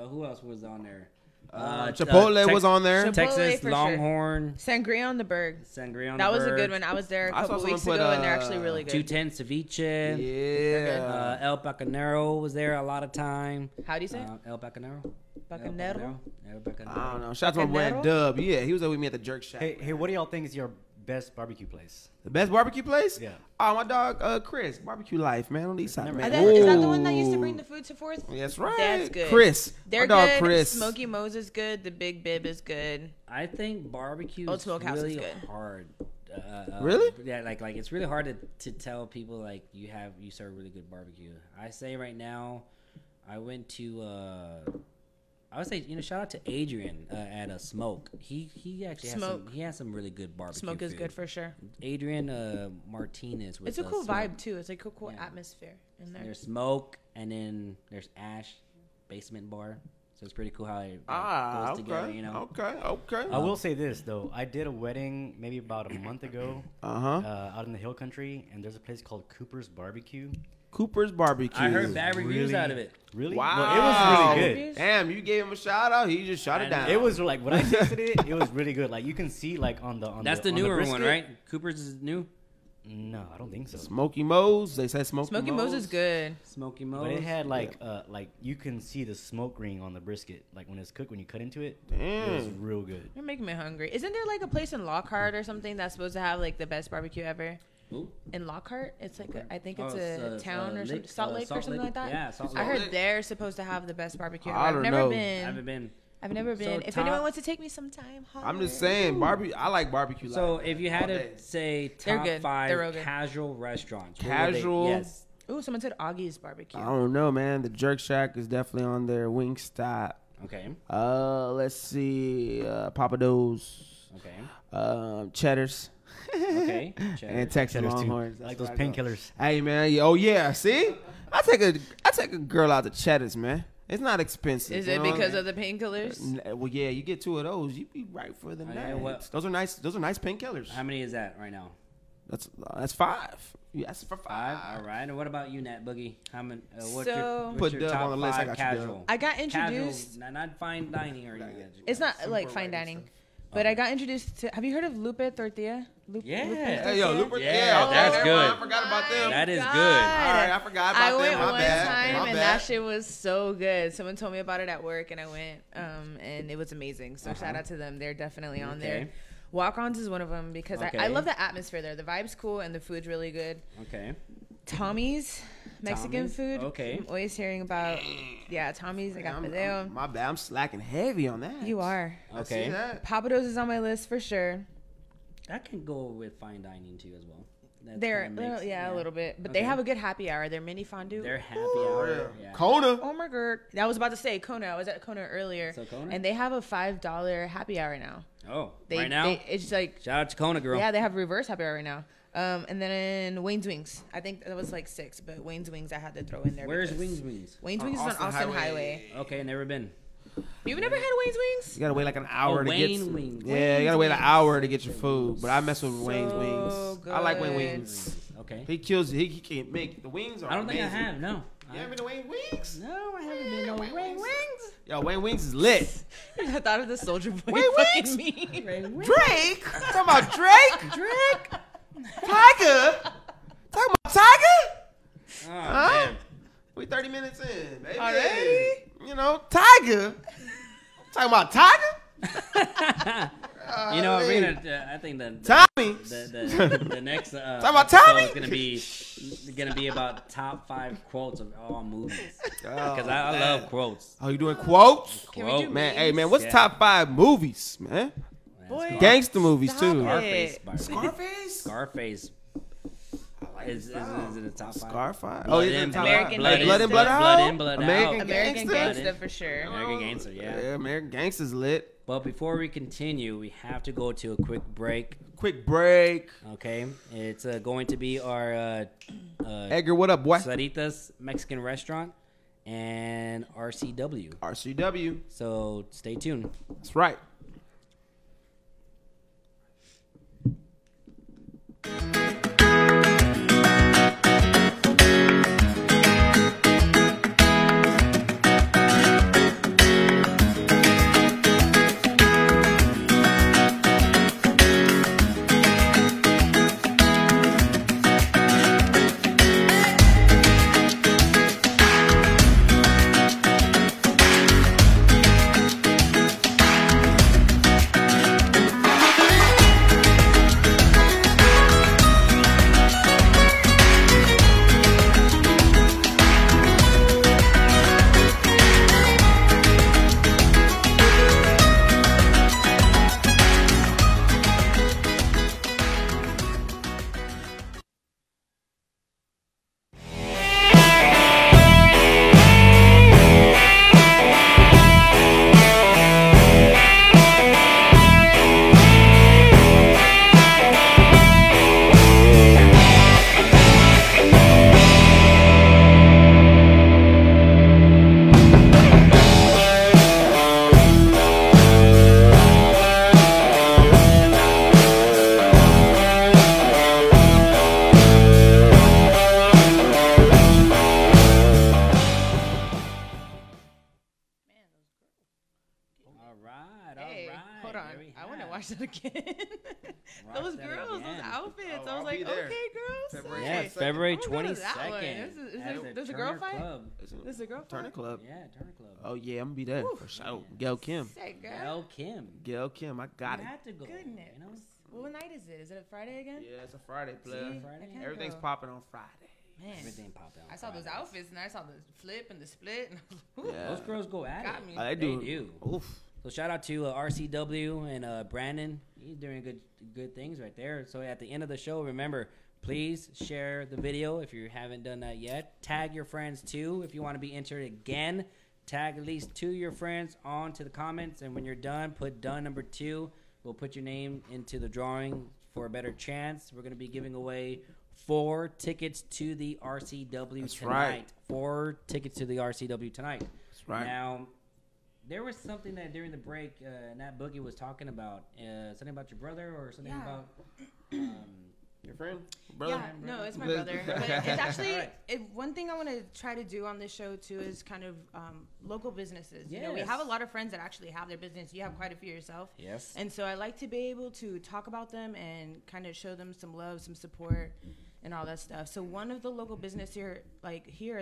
Who else was on there? Chipotle was on there. Chipotle Texas for Longhorn. Sangria on the Berg. Sangria on That the was a Berg. good one. I was there a I saw couple weeks someone ago, put, and they're actually really good. 210 Ceviche. Yeah. El Bacanero was there a lot of time. How do you say it? El Bacanero. Bacanero? El Bacanero. I don't know. Shout out to my boy Bacanero? Dub. Yeah, he was there with me at the Jerk Shack. Hey, what do y'all think is your best barbecue place? The best barbecue place? Yeah. Oh, my dog, Chris. Barbecue Life, man. On the east side, man. Is that the one that used to bring the food to Fourth? That's right. That's good. Chris. They're my dog, good. Chris. Smoky Mo's is good. The Big Bib is good. I think barbecue Old is Smokehouse is really good. hard. Really? Yeah, like it's really hard to tell people like you serve really good barbecue. I say right now, I went to I would say shout out to Adrian at a Smoke. He actually has some really good barbecue. Smoke is food. good for sure. Adrian Martinez. With It's a cool Smoke. vibe too. It's like a cool Yeah. atmosphere in there. There's Smoke, and then there's Ash Basement Bar. So it's pretty cool how it goes together. Okay. I will say this though, I did a wedding maybe about a month ago, out in the hill country, and there's a place called Cooper's Barbecue. Cooper's Barbecue. I heard bad reviews out of it. Really? Wow. Well, it was really good. Damn, you gave him a shout out. He just shot it down. It was like when I tasted it, it was really good. Like you can see like on the That's the on newer brisket. one, right? Cooper's is new. No, I don't think so. Smoky Mo's. They said Smoky Mo's is good. Smoky Mo's. But it had like you can see the smoke ring on the brisket, like when it's cooked, when you cut into it. Damn. It was real good. You're making me hungry. Isn't there like a place in Lockhart or something that's supposed to have like the best barbecue ever? Ooh. In Lockhart, it's like I think it's Oh, a town or something, Lake, Salt Lake or Salt something Lake. like that. Yeah, Salt I Lake. heard they're supposed to have the best barbecue. I I've don't never know. been. I haven't been. I've never been. If top- anyone wants to take me sometime, I'm just holler. saying, barbecue. I like barbecue. So life, if you man, had all to day. say They're top good. They're real 5 good. casual restaurants, Casual? yes. Ooh, someone said Augie's barbecue. I don't know, man. The Jerk Shack is definitely on there. Wingstop. Okay. Let's see. Papa Do's. Okay. Cheddars. Okay. And Texas Cheddars too. Longhorns. Like That's those where I go. painkillers. Hey man, oh yeah, see, I take a girl out to Cheddar's, man. It's not expensive. Is you it know what because I of the painkillers? mean? Well, yeah, you get 2 of those, you be right for the Oh, night. yeah, what- Those are nice. Those are nice painkillers. How many is that right now? That's 5. You asked for 5. 5. All right. And what about you, Nat Boogie? How many? What's So- your, Put what's your Dub top on the list. I 5 got you, Dub. casual? I got introduced. Casual, not fine dining or anything. It's not like fine dining, but I got introduced to. Have you heard of Lupe Tortilla? Yeah. Hey yo, Looper. Yeah, okay, that's never good. mind, I forgot about them. That is God. good. All right, I forgot about I them. went My one bad. time My and bad. that shit was so good. Someone told me about it at work and I went, and it was amazing. So shout out to them. They're definitely on there. Okay. Walk-ons is one of them because I Okay. love the atmosphere there. The vibe's cool and the food's really good. Okay. Tommy's Mexican Tommy's? food. Okay. I'm always hearing about. Yeah, Tommy's. I got Fideo. My bad. I'm slacking heavy on that. You are. I see Okay. that. Papados is on my list for sure. That can go with fine dining too as well. That They're kinda makes- a little bit, but Okay. they have a good happy hour. Their mini fondue. They're happy hour. Yeah. Kona. Oh my god! I was about to say Kona. I was at Kona earlier, So Kona? and they have a $5 happy hour now. Oh, They, right now. it's like Shout out to Kona, girl. yeah, they have reverse happy hour right now. And then Wayne's Wings. I think that was like 6, but Wayne's Wings I had to throw in there. Where's because Wings Wings? Wayne's On Wings is on Austin Austin Highway. Highway. Okay, never been. You've never had Wayne's Wings? You gotta wait like an hour to Wayne get. Wings. Yeah, you gotta wait an hour to get your food. But I mess with Wayne's So Wings. I like Wayne good. Wings. Okay. He kills. He can't make the wings. Are I don't think I amazing. have. No. You haven't been to Wayne Wings? No, I haven't been. No Wayne Wings. Wings. Yo, Wayne Wings is lit. I thought of the Soldier Boy. Wayne fucking Wings? me. Drake. Talking about Drake. Drake. Tiger. Talking about Tiger. Oh, Huh? man. We 30 minutes in, baby. Already? You know, Tiger. Talking about Tiger. You know, Golly. we're gonna. I think Tommy. the next Talking about episode Tommy? is gonna be about top 5 quotes of all movies Oh, because I man. love quotes. Oh, you doing quotes? Can we do Quote. Man, memes? hey man, what's Yeah. top 5 movies, man? Boy. Gangster movies Stop too. it. Scarface. by the way. Scarface. Scarface. Is it a top 5? Scarface. Blood Oh, he's in, in top American 5. Blood Like in, Blood in, Blood out. Blood in, Blood American out. American Gangster. Gangsta for sure. American Gangster, yeah. Yeah, American Gangster's lit. But before we continue, we have to go to a quick break. Quick break. Okay, it's going to be our Edgar, what up, boy? Sarita's Mexican restaurant, and RCW. RCW. So stay tuned. That's right. Again. Those girls, those outfits. I was like, there. okay, girls. Yeah, okay. February I'm gonna go to that one. 22nd. There's a girl fight? This This is a girl fight? Turner Club. Yeah, Turner Club. Oh yeah, I'm gonna be there for sure. Gail Kim. Sick, girl. Gail Kim. Gail Kim, I got You it. had to go. Goodness. You know? What night is it? Is it a Friday again? Yeah, it's a Friday play. See? Friday? I can't Everything's go. popping on Friday. Man. Everything popped out. I saw those outfits and I saw the flip and the split. And Yeah. Those girls go at Got it. me. They do. Oof. So shout out to RCW and Brandon. He's doing good things right there. So at the end of the show, remember, please share the video if you haven't done that yet. Tag your friends too if you want to be entered again. Tag at least 2 of your friends onto the comments, and when you're done, put done number 2. We'll put your name into the drawing for a better chance. We're gonna be giving away 4 tickets to the RCW That's tonight. right. 4 tickets to the RCW tonight. That's right. Now, there was something that during the break, Nat Boogie was talking about. Something about your brother or something Yeah. about... Your friend? Brother? Yeah, no, it's my Liz- brother. But it's actually Alright. one thing I want to try to do on this show too is kind of local businesses. You know, we Yes. have a lot of friends that actually have their business. You have quite a few yourself. Yes. And so I like to be able to talk about them and kind of show them some love, some support, and all that stuff. So one of the local business here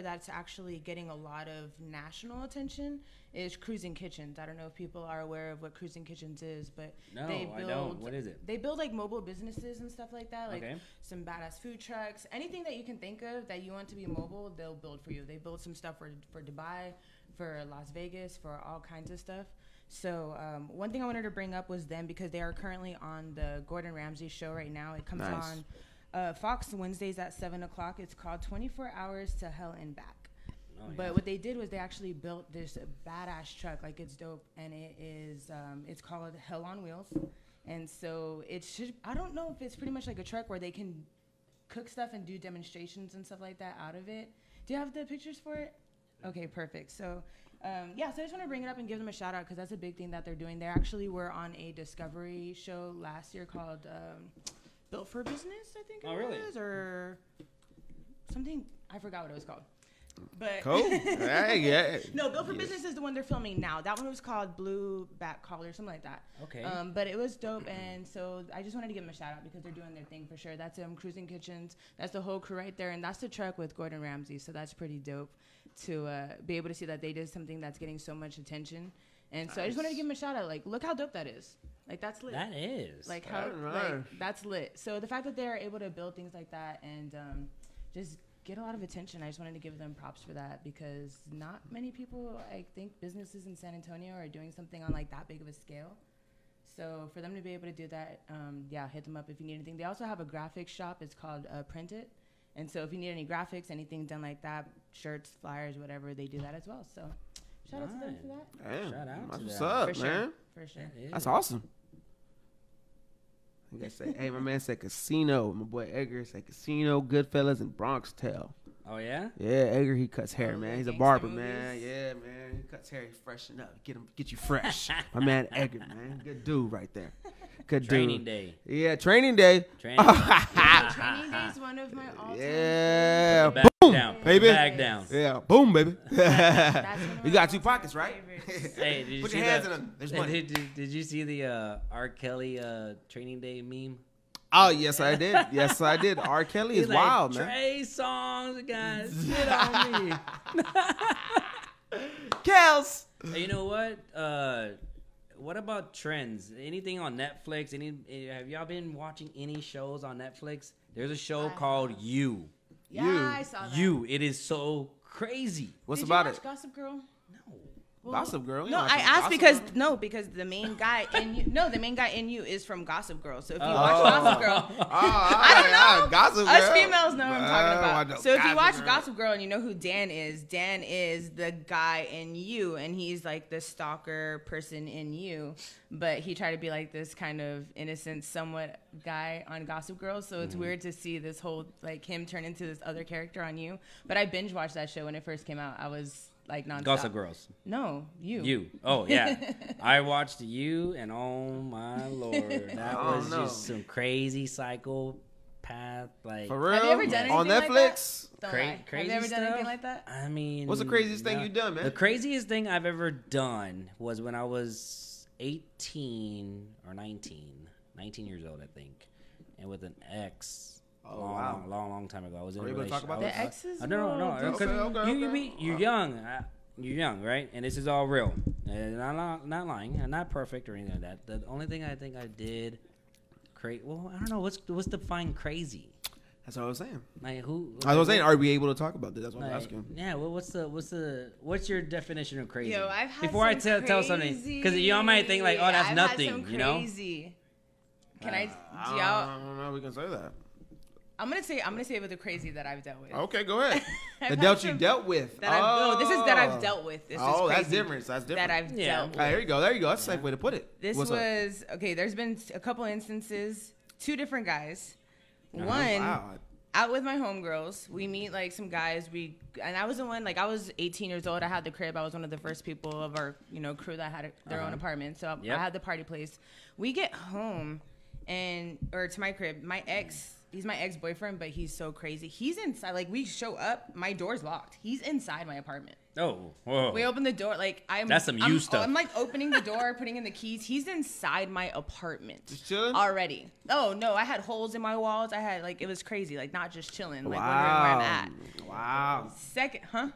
that's actually getting a lot of national attention is Cruising Kitchens. I don't know if people are aware of what Cruising Kitchens is, but No, they I build, don't. What is it? They build like mobile businesses and stuff like that, like Okay. some badass food trucks, anything that you can think of that you want to be mobile, they'll build for you. They build some stuff for Dubai, for Las Vegas, for all kinds of stuff. So one thing I wanted to bring up was them because they are currently on the Gordon Ramsay show right now. It comes Nice. on Fox Wednesdays at 7 o'clock. It's called 24 Hours to Hell and Back. Oh, But yeah. what they did was they actually built this badass truck, like it's dope, and it is it's called Hell on Wheels, and so it should, I don't know if it's pretty much like a truck where they can cook stuff and do demonstrations and stuff like that out of it. Do you have the pictures for it? Okay, perfect. So so I just want to bring it up and give them a shout out because that's a big thing that they're doing. They actually were on a Discovery show last year called Built for Business, I think it Oh, really? was, or something. I forgot what it was called. But Cool. Hey, yeah. no, Built for Business is the one they're filming now. That one was called Blue Back Collar, something like that. Okay. But it was dope, and so I just wanted to give them a shout out because they're doing their thing for sure. That's Cruising Kitchens. That's the whole crew right there, and that's the truck with Gordon Ramsay. So that's pretty dope to be able to see that they did something that's getting so much attention. And so I just wanted to give them a shout out. Like, look how dope that is. Like, that's lit. That is. Like how That's like that's lit. So the fact that they're able to build things like that and just get a lot of attention, I just wanted to give them props for that because not many people, I think, businesses in San Antonio are doing something on like that big of a scale. So for them to be able to do that, hit them up if you need anything. They also have a graphics shop. It's called Print It. And so if you need any graphics, anything done like that, shirts, flyers, whatever, they do that as well. So shout out to them for that. Damn. Shout out That's to what's that. up, For sure. man. For sure. That is. That's awesome. You gotta say, hey, my man said casino. My boy Edgar said casino, Goodfellas, and Bronx Tale. Oh yeah. Yeah, Edgar, he cuts hair, man. He's a gangsta barber, movies. man. Yeah, man. He cuts hair, he freshen up, get you fresh. My man Edgar, man, good dude right there. Good Training dude. day. Yeah, training day. Training. Training Day is one of my all-time. Yeah, Back boom, down. baby. Back down. Yeah, boom, baby. That's one of You my got 2 all-time pockets, right? favorites. Hey, did you Put see your hands the- in them. There's money. Did you see the R. Kelly Training Day meme? Oh, yes, I did. Yes, I did. R. Kelly He's is like, wild, man. Trey Songz, guys, sit on me. Kels. Hey, you know what? What about trends? Anything on Netflix? Have y'all been watching any shows on Netflix? There's a show called You. Yeah, You. I saw that. You. It is so crazy. What's Did about you watch it? Gossip Girl? No. Well, Gossip Girl. You No, watch I some asked Gossip Girl? because the main guy in you. No, the main guy in you is from Gossip Girl. So if you Oh. watch Gossip Girl, I don't know. Gossip Girl. us females know what I'm talking I about. know So if you watch Girl. Gossip Girl and you know who Dan is the guy in you, and he's like the stalker person in you, but he tried to be like this kind of innocent, somewhat guy on Gossip Girl. So it's weird to see this whole like him turn into this other character on you. But I binge watched that show when it first came out. I was like nonstop. Gossip Girls. No, you. You. Oh, yeah. I watched You, and oh, my Lord. That Oh, was no. just some crazy psychopath. Like, For real? Have you ever done On anything Netflix? Don't Cra- lie. Have crazy you ever done anything stuff? like that? I mean, What's the craziest thing you done, man? The craziest thing I've ever done was when I was 18 or 19 years old, I think, and with an ex. Oh, wow. long time ago. I was in Are a you able to talk relationship. about The exes? No. Okay, 'cause okay, you're young. You're young, right? And this is all real. And I'm not lying. I'm not perfect or anything like that. The only thing I think I did, well, I don't know. What's define crazy? That's what I was saying. Like who? I was saying, are we able to talk about this? That's what I'm Like, asking. yeah. Well, what's your definition of crazy? Yo, I've had Before I some tell something, because y'all might think like, oh, that's I've nothing, had some you know? crazy. Can I? Do I y'all? don't know if we can say that. I'm gonna say with the crazy that I've dealt with. Okay, go ahead. I've The had dealt you some- dealt with. That I've, this is that I've dealt with. This is Oh, that's crazy different. That's different. That I've Yeah. dealt with. All right, here you go. There you go. That's a safe way to put it. This What's up? was okay. There's been a couple instances. 2 different guys. One Wow. out with my homegirls. We meet like some guys. And I was the one, like I was 18 years old. I had the crib. I was one of the first people of our crew that had their own apartment. So Yep. I had the party place. We get home or to my crib. My ex. He's my ex-boyfriend, but he's so crazy. He's inside. Like we show up, my door's locked. He's inside my apartment. Oh, whoa. We open the door, like That's some you stuff. I'm like opening the door, putting in the keys. He's inside my apartment Just chilling? already. Oh no, I had holes in my walls. I had like it was crazy, like not just chilling, like wondering where Wow. I'm at. Wow. Second, huh?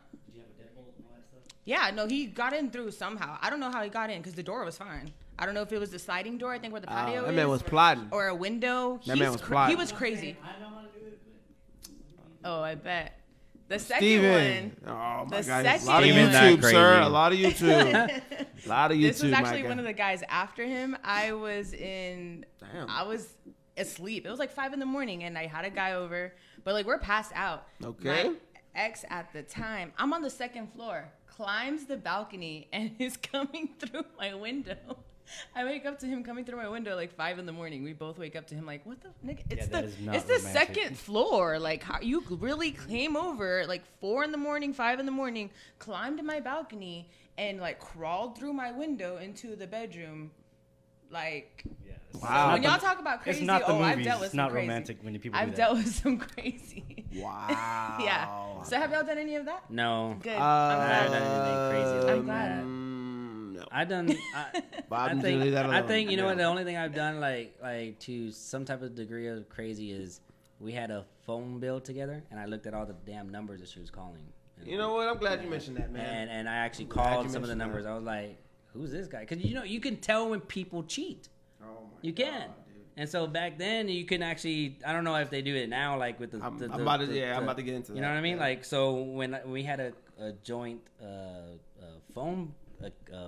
Yeah, no, he got in through somehow. I don't know how he got in because the door was fine. I don't know if it was the sliding door, I think where the patio That is, man was plotting. or a window. That man was plotting. He was crazy. Oh, I bet. The second Steven. one. Oh, my The God. A lot of second Steven's not YouTube, sir. crazy. A lot of YouTube. A lot of YouTube, This was my actually guy. one of the guys after him. I was Damn. I was asleep. It was like 5 a.m. and I had a guy over, but like we're passed out. Okay. My ex at the time, I'm on the 2nd floor, climbs the balcony and is coming through my window. I wake up to him coming through my window like 5 a.m. We both wake up to him like, what the nigga? It's that is not it's the romantic. 2nd floor. Like how you really came over like 4 a.m, 5 a.m, climbed to my balcony and like crawled through my window into the bedroom. Like Wow. when y'all talk about crazy, It's not the I've movies. dealt with It's some not crazy. romantic when people I've do that. dealt with some crazy. Wow. Yeah. So have y'all done any of that? No. Good. I I'm haven't glad. done anything crazy like I'm glad. that. No. I done. Bob I needs to think. leave that I alone. think you know Yeah. what. The only thing I've done like to some type of degree of crazy is we had a phone bill together, and I looked at all the damn numbers that she was calling. And You know what? I'm glad you mentioned that, man. And I actually glad you called some of the mentioned numbers. that. I was like, "Who's this guy?" Because you can tell when people cheat. Oh my You can. And so back then you can actually, I don't know if they do it now, like with the. I'm about to get into that. You know what I mean? Yeah. Like so when we had a joint phone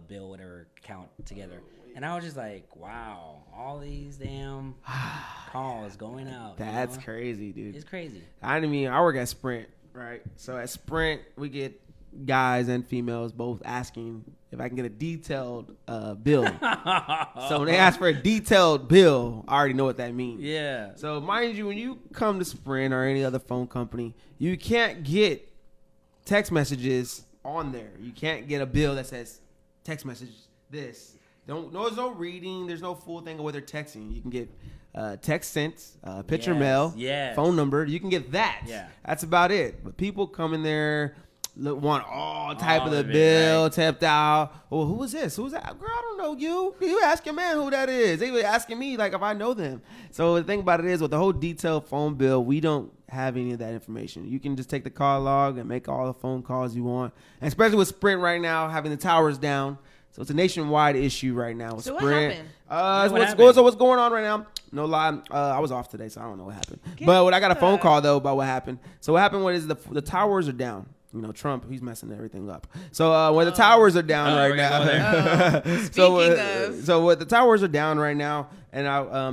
bill, whatever account together, and I was just like, wow, all these damn calls going out. you That's know? crazy, dude. It's crazy. I work at Sprint, right? So at Sprint, we get guys and females both asking if I can get a detailed bill. So when they ask for a detailed bill, I already know what that means. Yeah. So mind you, when you come to Sprint or any other phone company, you can't get text messages on there. You can't get a bill that says text message this. There's no reading. There's no full thing of what they're texting. You can get text sent, picture mail, phone number. You can get that. Yeah. That's about it. But people come in there, want all type of the bill tapped out. Well, who is this? Who's that? Girl, I don't know you. You ask your man who that is. They were asking me like if I know them. So the thing about it is with the whole detailed phone bill, we don't have any of that information. You can just take the call log and make all the phone calls you want. And especially with Sprint right now, having the towers down. So it's a nationwide issue right now with So Sprint. what happened? So what's going on right now? No lie, I was off today, so I don't know what happened. But I got a phone call though about what happened. So what happened was the towers are down. You know, Trump, he's messing everything up. So when the towers are down right now, so what the towers are down right now, and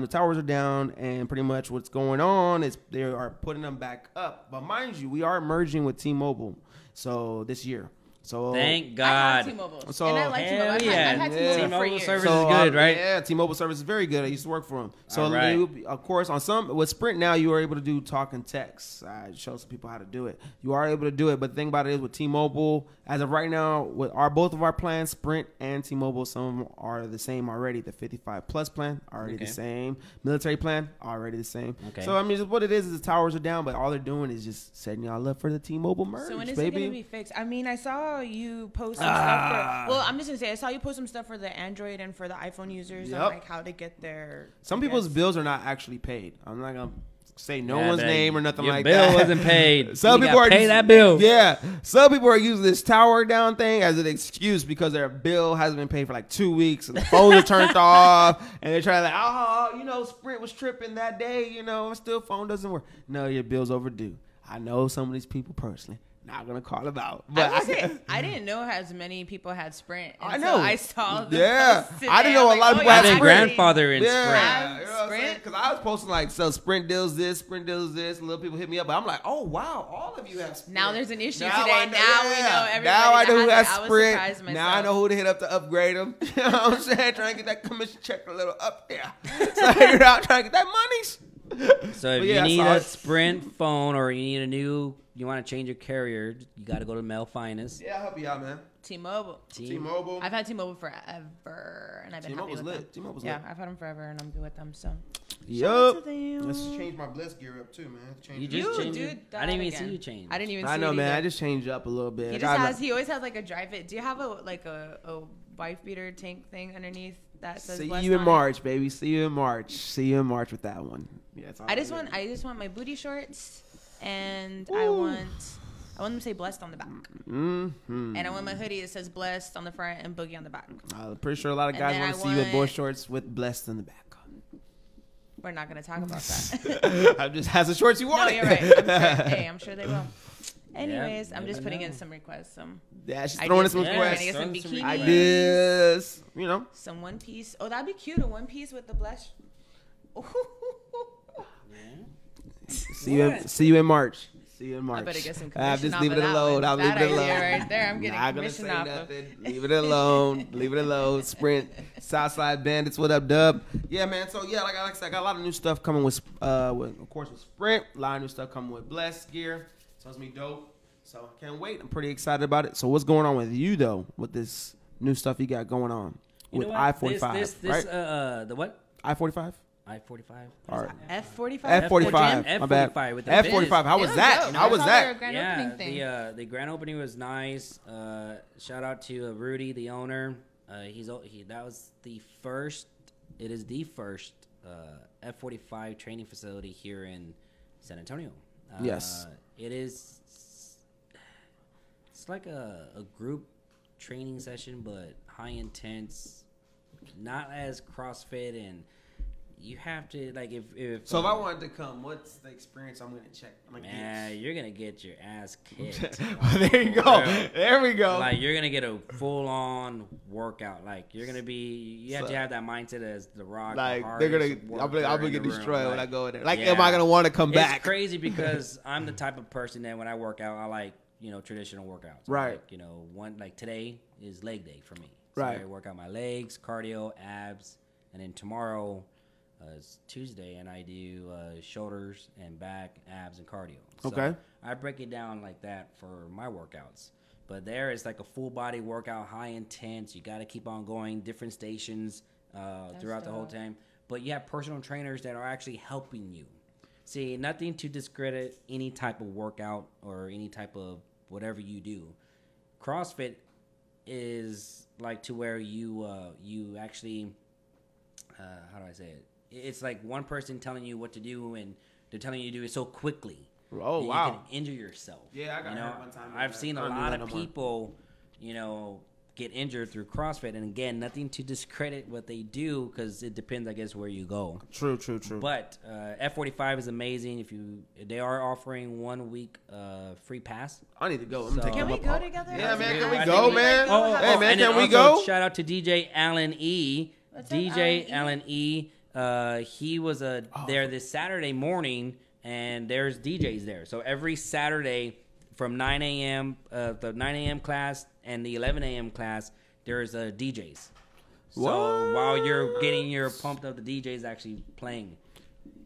the towers are down, and pretty much what's going on is they are putting them back up. But mind you, we are merging with T-Mobile, so this year. So thank God. I have T-Mobile. So and I like T-Mobile. I've had T-Mobile for T-Mobile years. service is good, right? Yeah, T-Mobile service is very good. I used to work for them. So All right. of course, on some with Sprint now, you are able to do talk and text. I show some people how to do it. You are able to do it, but the thing about it is with T-Mobile, as of right now, with both of our plans, Sprint and T-Mobile, some of them are the same already. The 55 plus plan already the same. Military plan already the same. Okay. So I mean, just what it is the towers are down, but all they're doing is just setting y'all up for the T-Mobile merge. So when is baby. it going to be fixed? I mean, I saw you post some stuff for, well, I'm just going to say, I saw you post some stuff for the Android and for the iPhone users on like how to get their... Some people's bills are not actually paid. I'm not going to say no one's name or nothing like your that. bill wasn't paid. Some people are pay that bill. Yeah. Some people are using this tower down thing as an excuse because their bill hasn't been paid for like 2 weeks and the phones are turned off and they're trying to Sprint was tripping that day, still phone doesn't work. No, your bill's overdue. I know some of these people personally. Not gonna call them out, but I didn't know as many people had Sprint. I know. I saw the post I didn't know a lot of people I had had Sprint. grandfather in Sprint. You know what I'm saying? Because I was posting like, so Sprint deals this, Sprint deals this, and little people hit me up, but I'm like, oh wow, all of you have Sprint. Now there's an issue now today. I know, now we know everybody. Now I know who has I was Sprint. surprised myself. Now I know who to hit up to upgrade them. You know what I'm saying? Trying to get that commission check a little up there. So you're out trying to get that money. So if you need a Sprint phone or you need you want to change your carrier, you got to go to Mel Finest. Yeah, I'll help you out, man. T-Mobile. T-Mobile. I've had T-Mobile forever, and I've been happy with them. T-Mobile's yeah, lit. I've had them forever, and I'm good with them. So. Yup. Let's change my Bliss gear up too, man. You just changed dude, I didn't even see you change. I didn't even see I know, it man. either. I just changed up a little bit. He always has like a drive it. Do you have a wife beater tank thing underneath that says See blessed you in on March, baby. See you in March. See you in March with that one. Yeah, I just want my booty shorts, and I want them to say blessed on the back. Mm-hmm. And I want my hoodie that says blessed on the front and boogie on the back. I'm pretty sure a lot of guys want to see you with boy shorts with blessed in the back. We're not going to talk about that. I just has the shorts you want. No, you're right. I'm sure they will. Anyways, I'm just putting in some requests. She's throwing in some requests. Get some bikinis. Ideas. Some one piece. Oh, that'd be cute. A one piece with the blush. See you in March. See you in March. I better get some commission just leave it alone. I'll leave it alone. Right there. I'm getting not commission gonna off say of. nothing. Leave it alone. Leave it alone. Sprint, Southside Bandits. What up, Dub? Yeah, man. So yeah, like I said, I got a lot of new stuff coming with of course, with Sprint. A lot of new stuff coming with Blessed gear. So it's gonna be dope. So I can't wait. I'm pretty excited about it. So what's going on with you though? With this new stuff you got going on with I-45, right? The what? I-45. I-45. F-45. F-45. My bad. F-45. How was that? How was that? Yeah, the grand opening was nice. Shout out to Rudy, the owner. That was the first. It is the first F-45 training facility here in San Antonio. Yes. It is. It's like a group training session, but high intense, not as CrossFit and. You have to if so if I wanted to come, what's the experience I'm gonna check? You're gonna get your ass kicked. There you go. There we go. Like you're gonna get a full on workout. Like you're gonna be. You have to have that mindset as the Rock. Like they're gonna. I'm gonna get destroyed when I go in there. Like, yeah. am I gonna want to come back? It's crazy because I'm the type of person that when I work out, I like traditional workouts. Right. Like, one like today is leg day for me. So Right. I work out my legs, cardio, abs, and then tomorrow is Tuesday, and I do shoulders and back, abs, and cardio. So Okay. I break it down like that for my workouts. But there is like a full body workout, high intense. You got to keep on going, different stations throughout the whole dope. time. But you have personal trainers that are actually helping you. See, nothing to discredit any type of workout or any type of whatever you do. CrossFit is like to where you actually how do I say it? It's like one person telling you what to do, and they're telling you to do it so quickly. Oh, that wow. You can injure yourself. Yeah, I got hurt one time. I've seen I a don't do lot that of no more. people, get injured through CrossFit. And again, nothing to discredit what they do, because it depends, I guess, where you go. True. But F45 is amazing. They are offering 1 week free pass. I need to go. I'm gonna So- take Can you we up go on- together? Yeah, man. Can I we think go, we man? go. Hey, man, and then can we also go? shout out to DJ Alan E. What's up, DJ Alan Alan E. He was there this Saturday morning, and there's DJs there. So every Saturday from 9 a.m., the 9 a.m. class and the 11 a.m. class, there's DJs. So What? while you're getting your pumped up, the DJ's actually playing.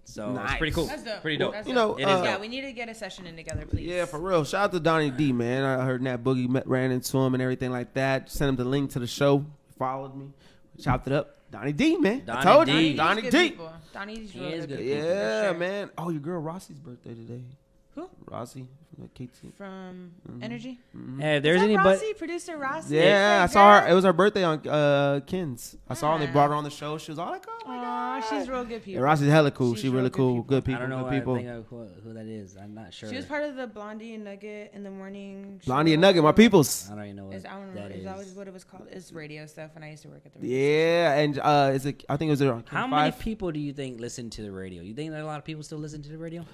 So it's Nice. pretty cool. That's dope. Pretty dope. That's You know, dope. It is yeah, dope. we need to get a session in together, please. Yeah, for real. Shout out to Donnie D, man. I heard Nat Boogie ran into him and everything like that. Sent him the link to the show. Followed me. Chopped it up. Donnie D, man. I Donnie told D. you. Donnie good D. people. Donnie's He really is good. good. people, for Yeah, sure. man. Oh, your girl Rossi's birthday today. Who? Rossi from the KT. From Energy. Hey, if there's Is that anybody. Rossi, producer Rossi? Yeah, I It's saw like her. It was her birthday on Ken's. I saw her. They Ah. brought her on the show. She was all like, "Oh my Aw, god." she's real good people. Yeah, Rossi's hella cool. She's She real really good cool. people. Good people. I don't know. Good people. I think of who that is. I'm not sure. She was part of the Blondie and Nugget in the morning. Blondie and show. Nugget, my peoples. I don't even know what I don't know. that Is is. that what it was called? It's radio stuff, and I used to work at the radio Yeah, and is it? I think it was on How King many 5. people do you think listen to the radio? You think that a lot of people still listen to the radio?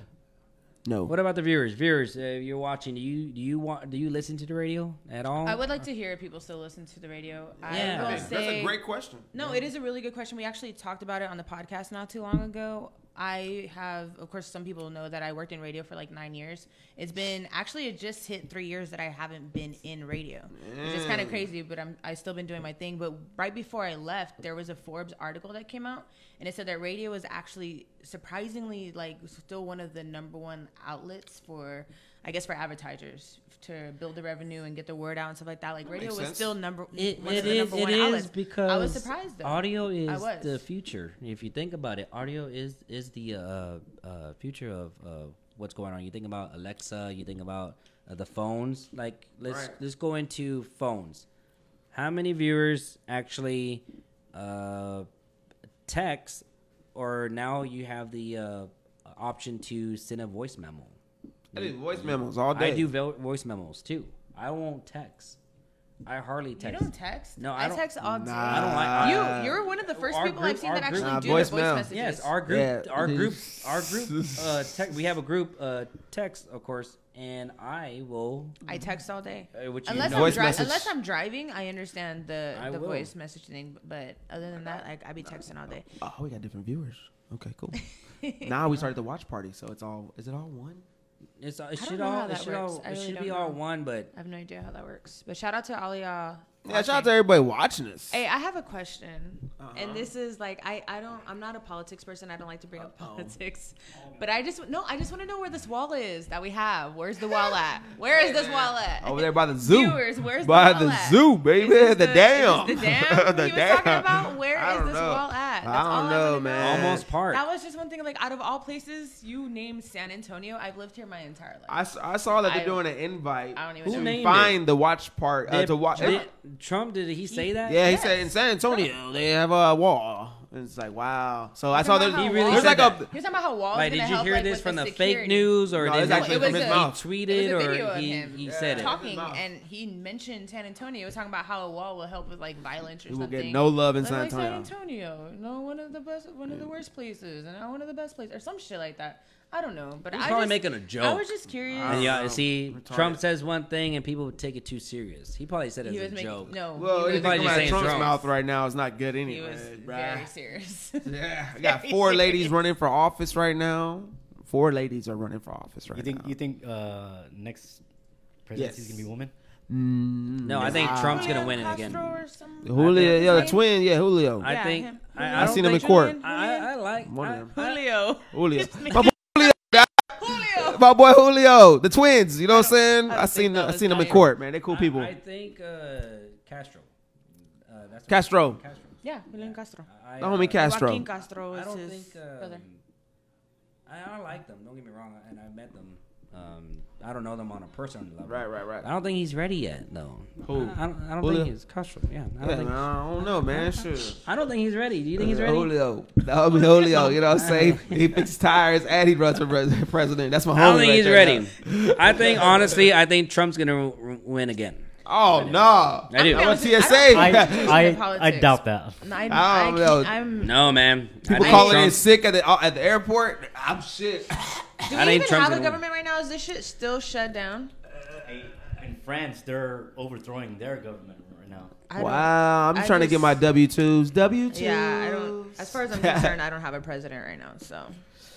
No. What about the viewers? Viewers, you're watching. Do you listen to the radio at all? I would like to hear if people still listen to the radio. Yeah. I will That's say, a great question. No, it is a really good question. We actually talked about it on the podcast not too long ago. I have, of course, some people know that I worked in radio for like 9 years. It just hit 3 years that I haven't been in radio. It's just kind of crazy, but I still been doing my thing. But right before I left, there was a Forbes article that came out, and it said that radio is actually surprisingly like still one of the number one outlets for, I guess, for advertisers to build the revenue and get the word out and stuff like that. Like radio makes was sense. still It one of the is number one outlets. because I was surprised though. audio is I was. the future. If you think about it, audio is the future of what's going on. You think about Alexa. You think about the phones. Like let's go into phones. How many viewers actually text, or now you have the option to send a voice memo? I do voice memos all day. I do voice memos too. I won't text. I hardly You text. don't text? No, I I don't- text all day. I don't like. You're one of the first Our people group- I've seen our that actually group- Nah, do the voice voicemail. messages. Yes, our group, Yeah. our group. We have a group text, of course, and I will. I text all day. Which you Unless know. Voice message. unless I'm driving, I understand the I will. voice message thing. But other than that, I be texting all day. Oh, we got different viewers. Okay, cool. Now we started the watch party, so it's all. Is it all one? It don't should know how all. It that should works. all. I It really should don't be all know. one, but I have no idea how that works. But shout out to all y'all. Yeah, shout out to everybody watching us. Hey, I have a question, and this is like I'm not a politics person. I don't like to bring up politics, but I just want to know where this wall is that we have. Where's the wall at? Where is this wall at? Over there by the zoo. Viewers, where's by the wall the at? zoo, baby. Is this The dam. is this the dam The he was talking dam. about? Where I is don't this know. wall at? That's I don't all know, wanna man. almost part. That was just one thing. Like out of all places, you named San Antonio. I've lived here my entire life. I saw that they're I- doing an invite I don't even to know. named find the watch part to watch. Trump, did he say that? Yeah, he Yes. said in San Antonio they have a wall. And it's like, wow. So I saw talking there's, about how really there's said like that. a. You're talking about how walls Like, gonna did you help, hear like, this with from the fake security. news, or No, did it's he- actually from his he mouth. tweeted, It was a or video of he him. said it? talking, mouth. and he mentioned San Antonio. He was talking about how a wall will help with like violence or We will something. get no love in Like, San like San Antonio. Antonio, no, one of the worst places, and not one of the best places, or some shit like that. I don't know, but He's I probably just, making a joke. I was just curious. I And yeah, don't know. see, Retarded. Trump says one thing and people would take it too serious. He probably said it He as was a making joke. no. Well, he was, anything probably coming just out of saying Trump's Trump. mouth right now is not good he anyway. was bruh. very serious. Yeah, I got 4 ladies running for office right now. 4 ladies are running for office right now. You think next presidency is gonna be a woman? No, I think Trump's gonna win it again. Julio, yeah, the twin, yeah, Julio. I think him. I I don't seen him in think- court. I like One of them. Julio. Julio. My boy Julio. My boy Julio. The twins. You know what I'm saying? I I don't seen think that I was seen them in Diane. court, man. They cool people. I think Castro. That's Castro. Yeah, Julian Castro. The homie Castro. Joaquin Castro I is don't his think. brother. I like them. Don't get me wrong, and I met them. I don't know them on a personal level. Right. I don't think he's ready yet, though. Who? I don't Julio? think he's Castro. Yeah, I Yeah, don't think. man, I don't know, man. Sure. I don't think he's ready. Do you think he's ready? Julio. The homie Julio. You know what I'm saying? He fixes tires and he runs for president. That's my homie. I don't think right he's there, ready. man. I think honestly, I think Trump's gonna win again. Oh, no. I do. I'm a I TSA. I politics. doubt that. I don't know. I'm. No, man. People I think calling in Trump- sick at the airport. I'm shit. Do I we think even Trump's have a gonna win. government right now? Is this shit still shut down? In France, they're overthrowing their government right now. I don't- Wow, I'm I trying to get just- my W-2s. W-2s. Yeah, I don't. As far as I'm concerned, I don't have a president right now, so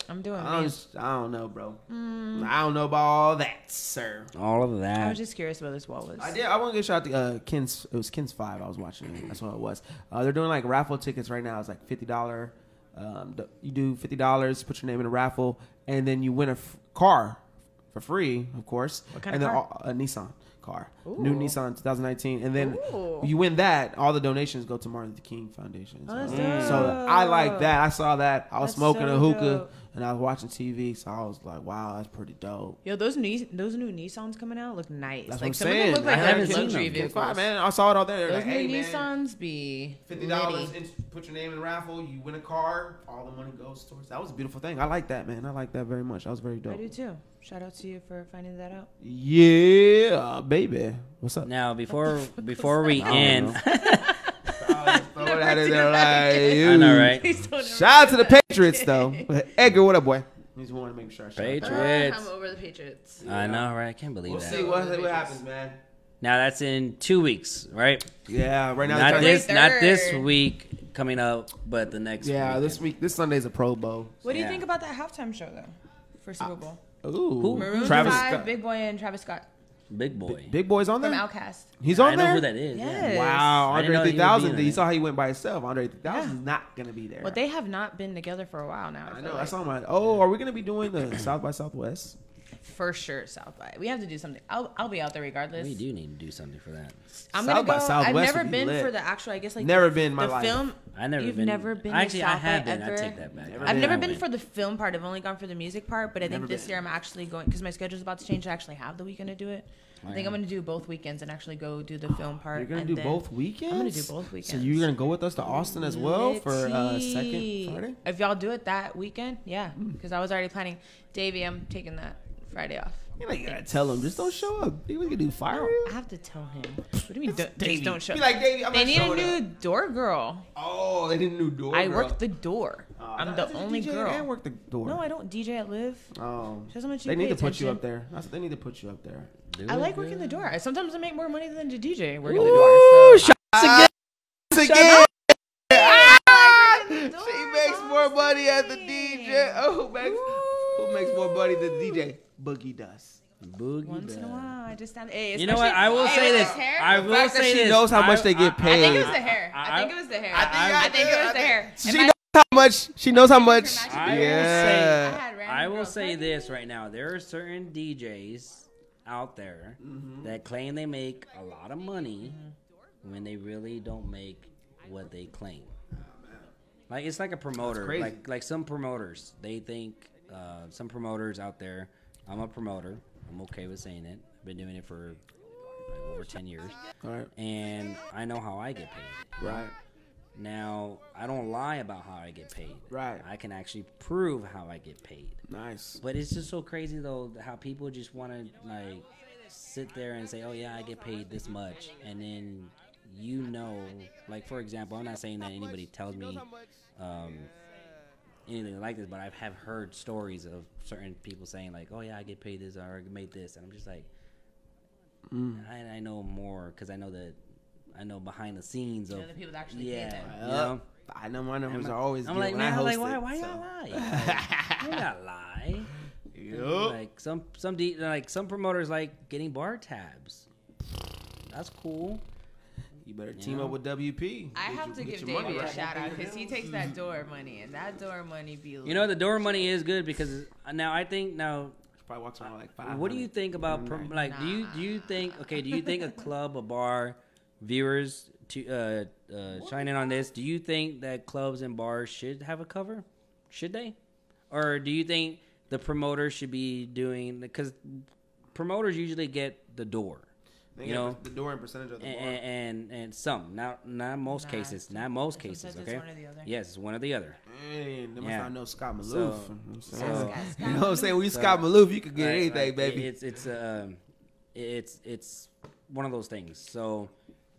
I'm doing I me. don't know, bro. I don't know about all that, sir. all of I that. was just curious what this wall was. I want to get shout out to Ken's. It was Ken's 5. I was watching it. That's what it was. They're doing like raffle tickets right now. It's like $50. You do $50, put your name in a raffle, and then you win a car for free, of course. What kind and of then car? A Nissan car, Ooh. new Nissan 2019, and then Ooh. you win that. All the donations go to Martin Luther King Foundation. Oh, that's So, dope. so I like that. I saw that. I was That's smoking so a hookah dope. and I was watching TV, so I was like, "Wow, that's pretty dope." Yo, those new Nissans coming out look nice. That's like what I'm some saying. of them look like I they're haven't seen luxury them. vehicles. Fine, man. I saw it all there. Those Like, new hey, man, Nissans be $50. litty. Put your name in the raffle. You win a car. All the money goes towards. That was a beautiful thing. I like that, man. I like that very much. That was very dope. I do too. Shout out to you for finding that out. Yeah, baby. What's up? Now before we I don't end, know. Throw that in there like, I know, right? Please don't ever Shout out to the do that. Patriots, though. Edgar, what up, boy? Just want to make sure. I shout out. Patriots. I'm over the Patriots. I know, right? I can't believe We'll that. see what happens, man. Now that's in 2 weeks, right? Yeah, right now. Not they're this, trying not this Third. week coming up, but the next. Yeah, weekend. this Sunday's a Pro Bowl. What do you Yeah. think about that halftime show though for Super Bowl? Ooh, Who? Maroon Travis 5, Scott. Big Boy, and Travis Scott Big boy. Big Boy's on from there. Outkast. He's on I know there. who that is. Yeah. Yes. Wow, I didn't Andre know he would be 3000. in You it. saw how he went by himself. Andre 3000 Yeah. is not gonna be there. Well, they have not been together for a while now. I feel know. like. I saw my. Oh, are we gonna be doing the South by Southwest? For sure, South by. We have to do something. I'll be out there regardless. We do need to do something for that. I'm South gonna by go. I've Southwest never would be been lit. for the actual. I guess like Never the, been in my the life. film. I never You've been. never been. Actually, to I South have by been. ever? I take that back. I've never been went. for the film part. I've only gone for the music part. But I think Never this been. year I'm actually going because my schedule's about to change to actually have the weekend to do it. I think I'm gonna do both weekends and actually go do the film part. You're gonna and do then- both weekends. I'm gonna do both So weekends. you're gonna go with us to Austin as well for second Litty. Friday. If y'all do it that weekend, yeah, because I was already planning. Davey, I'm taking that Friday off. You know, you gotta tell them, just don't show up. We can do fire. No, I have to tell him. What do you mean? Just don't show. Be like, Davey, I'm They not need a showing new up. door girl. Oh, they need a new door. I girl. work the door. I'm the only DJ girl. And work the door. No, I don't DJ at Live. Oh, Shows how much you they need pay to put you attention. up there. They need to put you up there. I like working the door. Sometimes I make more money than the DJ working Ooh, the door. So. shots again. Ah! She makes more money as the DJ. Oh, who makes more money than DJ? Boogie does. Boogie Once in a does. while, I just stand. Hey, You know what? especially- I will Hey, say with this. his hair, I the will fact that say she this. knows how much they get I think paid. it was the hair. I think it was the hair. I think it was the hair. She knows how much. She knows how much. I will Yeah. had random I will girls say like this right now. There are certain DJs out there Mm-hmm. that claim they make a lot of money when they really don't make what they claim. Like it's like a promoter. crazy. Like some promoters. They think some promoters out there. I'm a promoter. I'm okay with saying it. I've been doing it for like over 10 years. All right. And I know how I get paid. Right. Now, I don't lie about how I get paid. Right. I can actually prove how I get paid. Nice. But it's just so crazy though how people just want to like sit there and say, "Oh yeah, I get paid this much," and then like for example, I'm not saying that anybody tells me anything like this, but I have heard stories of certain people saying like, "Oh yeah, I get paid this or I made this," and I'm just like, I know more because I know behind the scenes of the people that actually pay yeah, them. you know. I know my numbers are always I'm good like, when man, I host like, why it, y'all so. lie? You gotta lie. You Like some promoters like getting bar tabs. That's cool. You better team up with WP. I have to give Davey a shout out because he takes that door money, and that door money be. You know, the door money is good because I think probably walks around like 500. What do you think about do you think a club, a bar, viewers to chime in on this? Do you think that clubs and bars should have a cover? Should they, or do you think the promoters should be doing, because promoters usually get the door? They the door and percentage of the bar. And some, not most cases, okay? It's one or the other. Yes, it's one or the other. Man, they must not know Scott Maloof. You know you what I'm saying? When you Scott Maloof, you can get anything, baby. It's one of those things. So,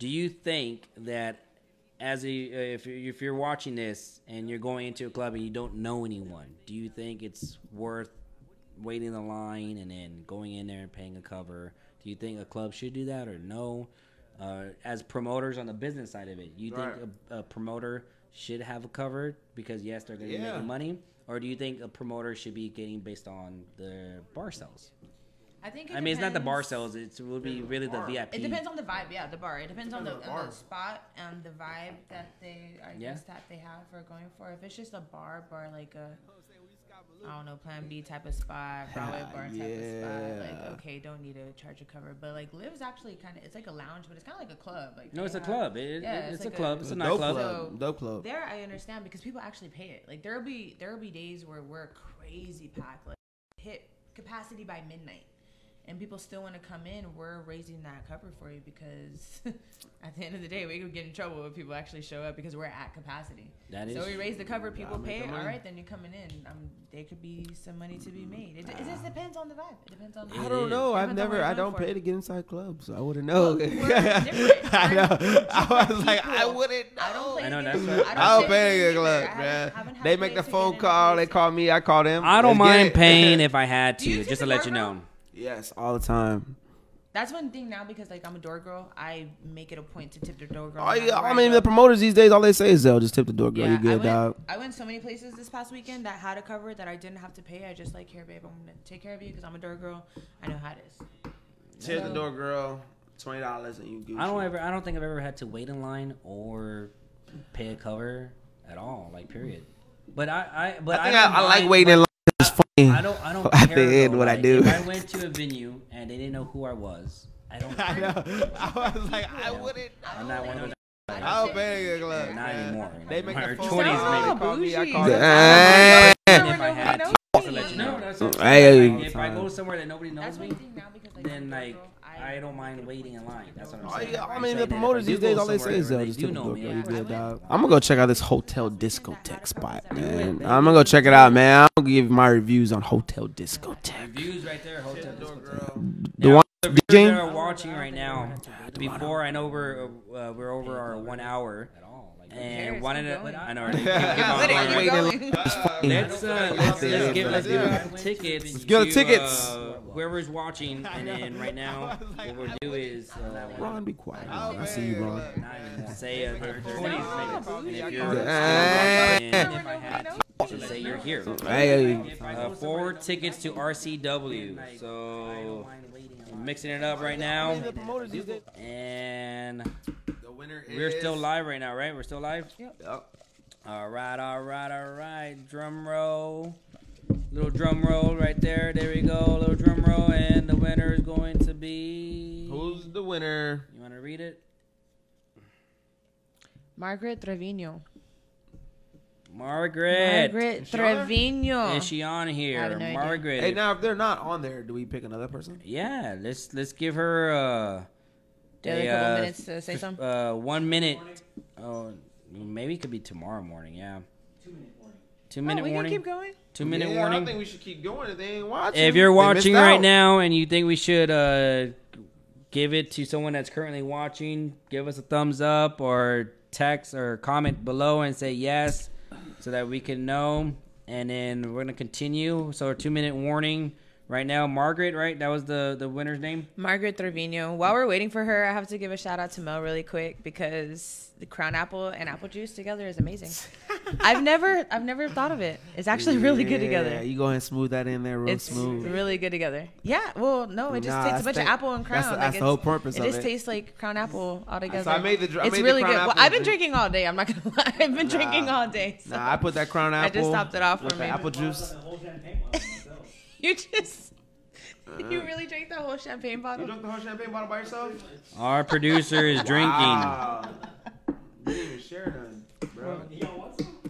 do you think that if you're watching this and you're going into a club and you don't know anyone, do you think it's worth waiting in the line and then going in there and paying a cover? Do you think a club should do that or no? As promoters on the business side of it, you think a promoter should have a cover because, yes, they're going to be making money? Or do you think a promoter should be getting based on the bar sales? I think it's not the bar sales. It would be really the VIP. It depends on the vibe, the bar. It depends on the spot and the vibe that they, that they have for going for. If it's just a bar like a, I don't know, Plan B type of spot, Broadway bar type of spot, like, okay, don't need to charge a cover. But like Live's actually it's like a lounge, but it's kind of like a club. Like, no, it's a club. It's a club. It's a nightclub. So dope club. There, I understand because people actually pay it. Like there'll be days where we're crazy packed, like hit capacity by midnight. And people still want to come in, we're raising that cover for you because at the end of the day, we could get in trouble if people actually show up because we're at capacity. So we raise the cover, people pay it. All right, then you're coming in. There could be some money to be made. It just depends on the vibe. It depends on. I don't know. I don't pay to get inside clubs. So I wouldn't know. We're different. I know. I was like, I wouldn't know. I know that's right. I don't pay to get clubs, man. They make the phone call. They call me. I call them. I don't mind paying if I had to, just to let you know. Yes, all the time. That's one thing now because like I'm a door girl. I make it a point to tip the door girl. Oh yeah, I mean the promoters these days, all they say is they'll just tip the door girl. You good, dog. I went so many places this past weekend that had a cover that I didn't have to pay. I just like, here, babe, I'm gonna take care of you because I'm a door girl. I know how it is. Tip the door girl, $20 and you Gucci. I don't think I've ever had to wait in line or pay a cover at all. Like period. But I like waiting in line. It's funny. I don't at care, the end though. what Like, I do. If I went to a venue and they didn't know who I was, I don't care. I know. I was like, I wouldn't. I'm not one of those. I'll pay a club. Not anymore. They make my the phone 20s call. maybe. Call me. I call If them. I had to let you know. That's okay. Hey. If I go somewhere that nobody knows me, now because like then like I don't mind waiting in line. That's what I'm Oh, saying. yeah, I I'm mean, saying the that if promoters I do these days, go all they say somewhere is where they'll they just do tip the know door me, girl. yeah. You good, dog? I'm gonna go check out this hotel discotheque spot, man. I'm gonna go check it out, man. I'm gonna give my reviews on hotel discotheque. Views right there, hotel girl. The one The viewers DJ? that are watching right now, before I know we're over our 1 hour, and wanted to. I know. Let's give tickets. Let's give tickets. Whoever's watching, and then right now, what we'll do is Ron, be quiet. I see you, Ron. say 30 minutes. And if you're if I had to say you're here. Hey. 4 tickets to RCW. So I'm mixing it up right now, and we're still live right now, right? We're still live? Yep. All right. Drum roll. Little drum roll right there. There we go. Little drum roll. And the winner is going to be... Who's the winner? You want to read it? Margaret Trevino. Margaret Trevino. Is she on here? I have no idea. Margaret. Hey, now if they're not on there, do we pick another person? Yeah, let's give her Do you have a couple minutes to say something? 1 minute. Oh, maybe it could be tomorrow morning. Yeah. 2-minute we warning. can keep going. 2-minute I warning. don't think we should keep going if they ain't watching. If you're They watching missed right out. now and you think we should give it to someone that's currently watching, give us a thumbs up or text or comment below and say yes so that we can know. And then we're going to continue. So a 2-minute warning right now. Margaret, right? That was the winner's name. Margaret Trevino. While we're waiting for her, I have to give a shout out to Mel really quick because the crown apple and apple juice together is amazing. I've never thought of it. It's actually really good together. Yeah, you go ahead and smooth that in there real It's smooth. really good together. Yeah, well, no, it just tastes a bunch of apple and crown. That's the whole purpose it of it. just tastes like crown apple all together. So I made the it's really good. Well, I've been drinking all day. I'm not gonna lie. I've been drinking all day. So. Nah, I put that crown apple. I just topped it off with for the me. apple juice. You just. You really drank the whole champagne bottle? You drank the whole champagne bottle by yourself? Our producer is drinking. Wow. We didn't even share none, bro.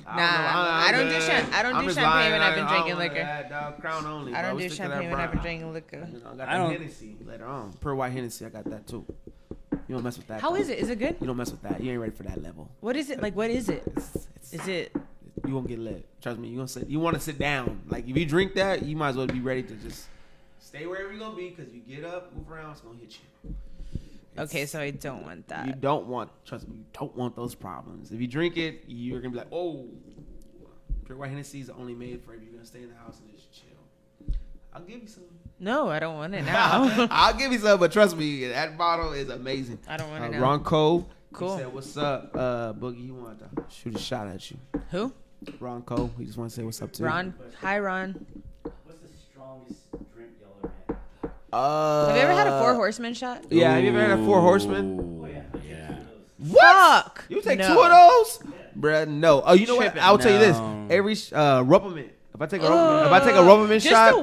I don't do champagne when I've been drinking liquor. Crown only. I don't do champagne when I've been drinking liquor. I got the Hennessy later on. Pure white Hennessy, I got that too. You don't mess with that. How is it? Is it good? You don't mess with that. You ain't ready for that level. What is it? Like, what is it? Is it? You won't get lit. Trust me. You want to sit down. Like, if you drink that, you might as well be ready to just stay wherever you're gonna be, because you get up, move around, it's gonna hit you. Okay, so I don't want that. You don't want. Trust me. You don't want those problems. If you drink it, you're gonna be like, oh. Pure white Hennessy is only made for if you're gonna stay in the house and just chill. I'll give you some. No, I don't want it now. I'll give you some, but trust me, that bottle is amazing. I don't want it now. Ron Cole. Cool. He said, "What's up, Boogie? He wanted to shoot a shot at you." Who? Ron Cole. He just want to say what's up to Ron. you. Hi, Ron. What's the strongest drink y'all ever had? Have you ever had a Four Horsemen shot? Yeah. Have you ever had a Four Horsemen? Oh, yeah. What? Fuck. You take No. 2 of those, bruh? No. Oh, you know Tripping. what? I'll tell you this. No. Every Rubberman. If I take a Rubberman just shot,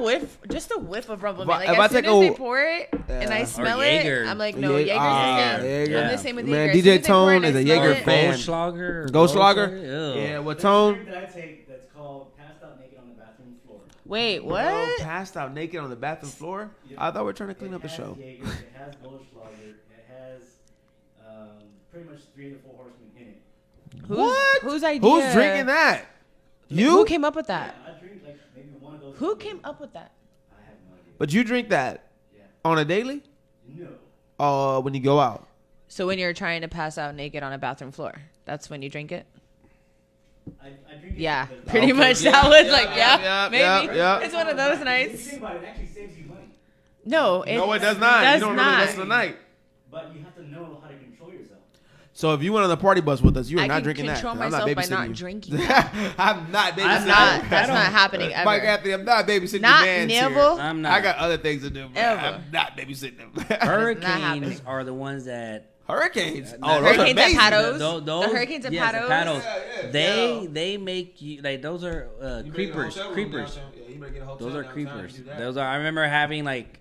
just a whiff of Rubberman. If Like, I as soon take as they a- pour it and I smell it, Jaeger. I'm like, no, Jaeger. Jaeger's Ah, the same. Jaeger. I'm the same with Man, Jaeger. As DJ soon as they pour it Tone and is I a smell Jaeger it- fan. Goldschlager. Goldschlager? Ew. Yeah, what The Tone? drink that I take that's called Passed Out Naked on the Bathroom Floor. Wait, Bro, what? passed out naked on the bathroom floor? I thought we were trying to clean up the It has show. Jaeger, it has Goldschlager, it has pretty much 3 of the 4 horsemen in it. What? Whose idea? Who's drinking that? You? Who came up with that? I drink like maybe one of those. Who came up with that? I have no idea. But you drink that Yeah. on a daily? No. When you go out? So when you're trying to pass out naked on a bathroom floor, that's when you drink it? I drink it. Yeah, but- pretty Okay. much. Yeah, That was yeah, like, yeah, maybe. yeah. It's one of those If you nights. think about it, it actually saves you money. No, No, it does not. Does You don't know the not. rest of the night. But you have to know how to control yourself. So if you went on the party bus with us, you are I not can drinking that. control I'm not myself by babysitting not you. drinking. I'm not babysitting I'm you. not. That's not happening ever. Mike Anthony, I'm not babysitting Not your mans never. here. I'm not. I got other things to do. Bro. Ever. I'm not babysitting them. Hurricanes happening. are the ones that Hurricanes. No, Oh, those are Hurricanes at amazing. Paddles. Those, The hurricanes and yes, the paddles? paddles. Yeah, They make you like those are creepers. Creepers. Those are creepers. Those are. I remember having like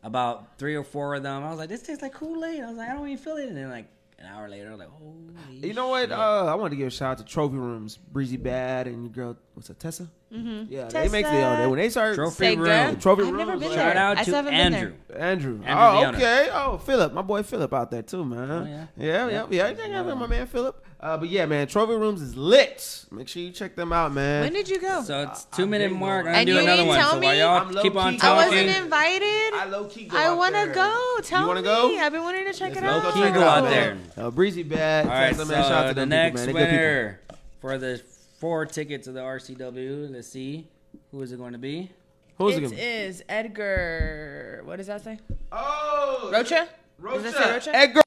about 3 or 4 of them. I was like, this tastes like Kool-Aid. I was like, I don't even feel it. And then like an hour later, I was like, holy. You know what? shit. I wanted to give a shout out to Trophy Rooms, Breezy Bad, and your girl, what's it, Tessa? Mm-hmm. Yeah, they make the when they start Trophy Sega. room. Trophy I've never Rooms, been like- there. Shout out I to still haven't been Andrew. Andrew. Andrew's Oh, the owner. okay. Oh, Philip, my boy Philip out there too, man. Oh, yeah? Yeah. My man Philip. But yeah, man, Trophy Rooms is lit. Make sure you check them out, man. When did you go? So it's 2-minute been mark. going. I'm And doing you another didn't one. tell So while me? y'all I'm keep on low-key- I talking, wasn't invited. I low key go I out want to there. go. Tell You wanna me. go? I've been wanting to check it Low out. key check it go out man. there. Breezy Bad. All right, Tessa, man, shout out so to the them next people, man. They good people. winner for the 4 tickets of the RCW. Let's see. Who is it going to be? Who's It it gonna be? is Edgar. What does that say? Oh, Rocha? Rocha. Does that say Rocha? Edgar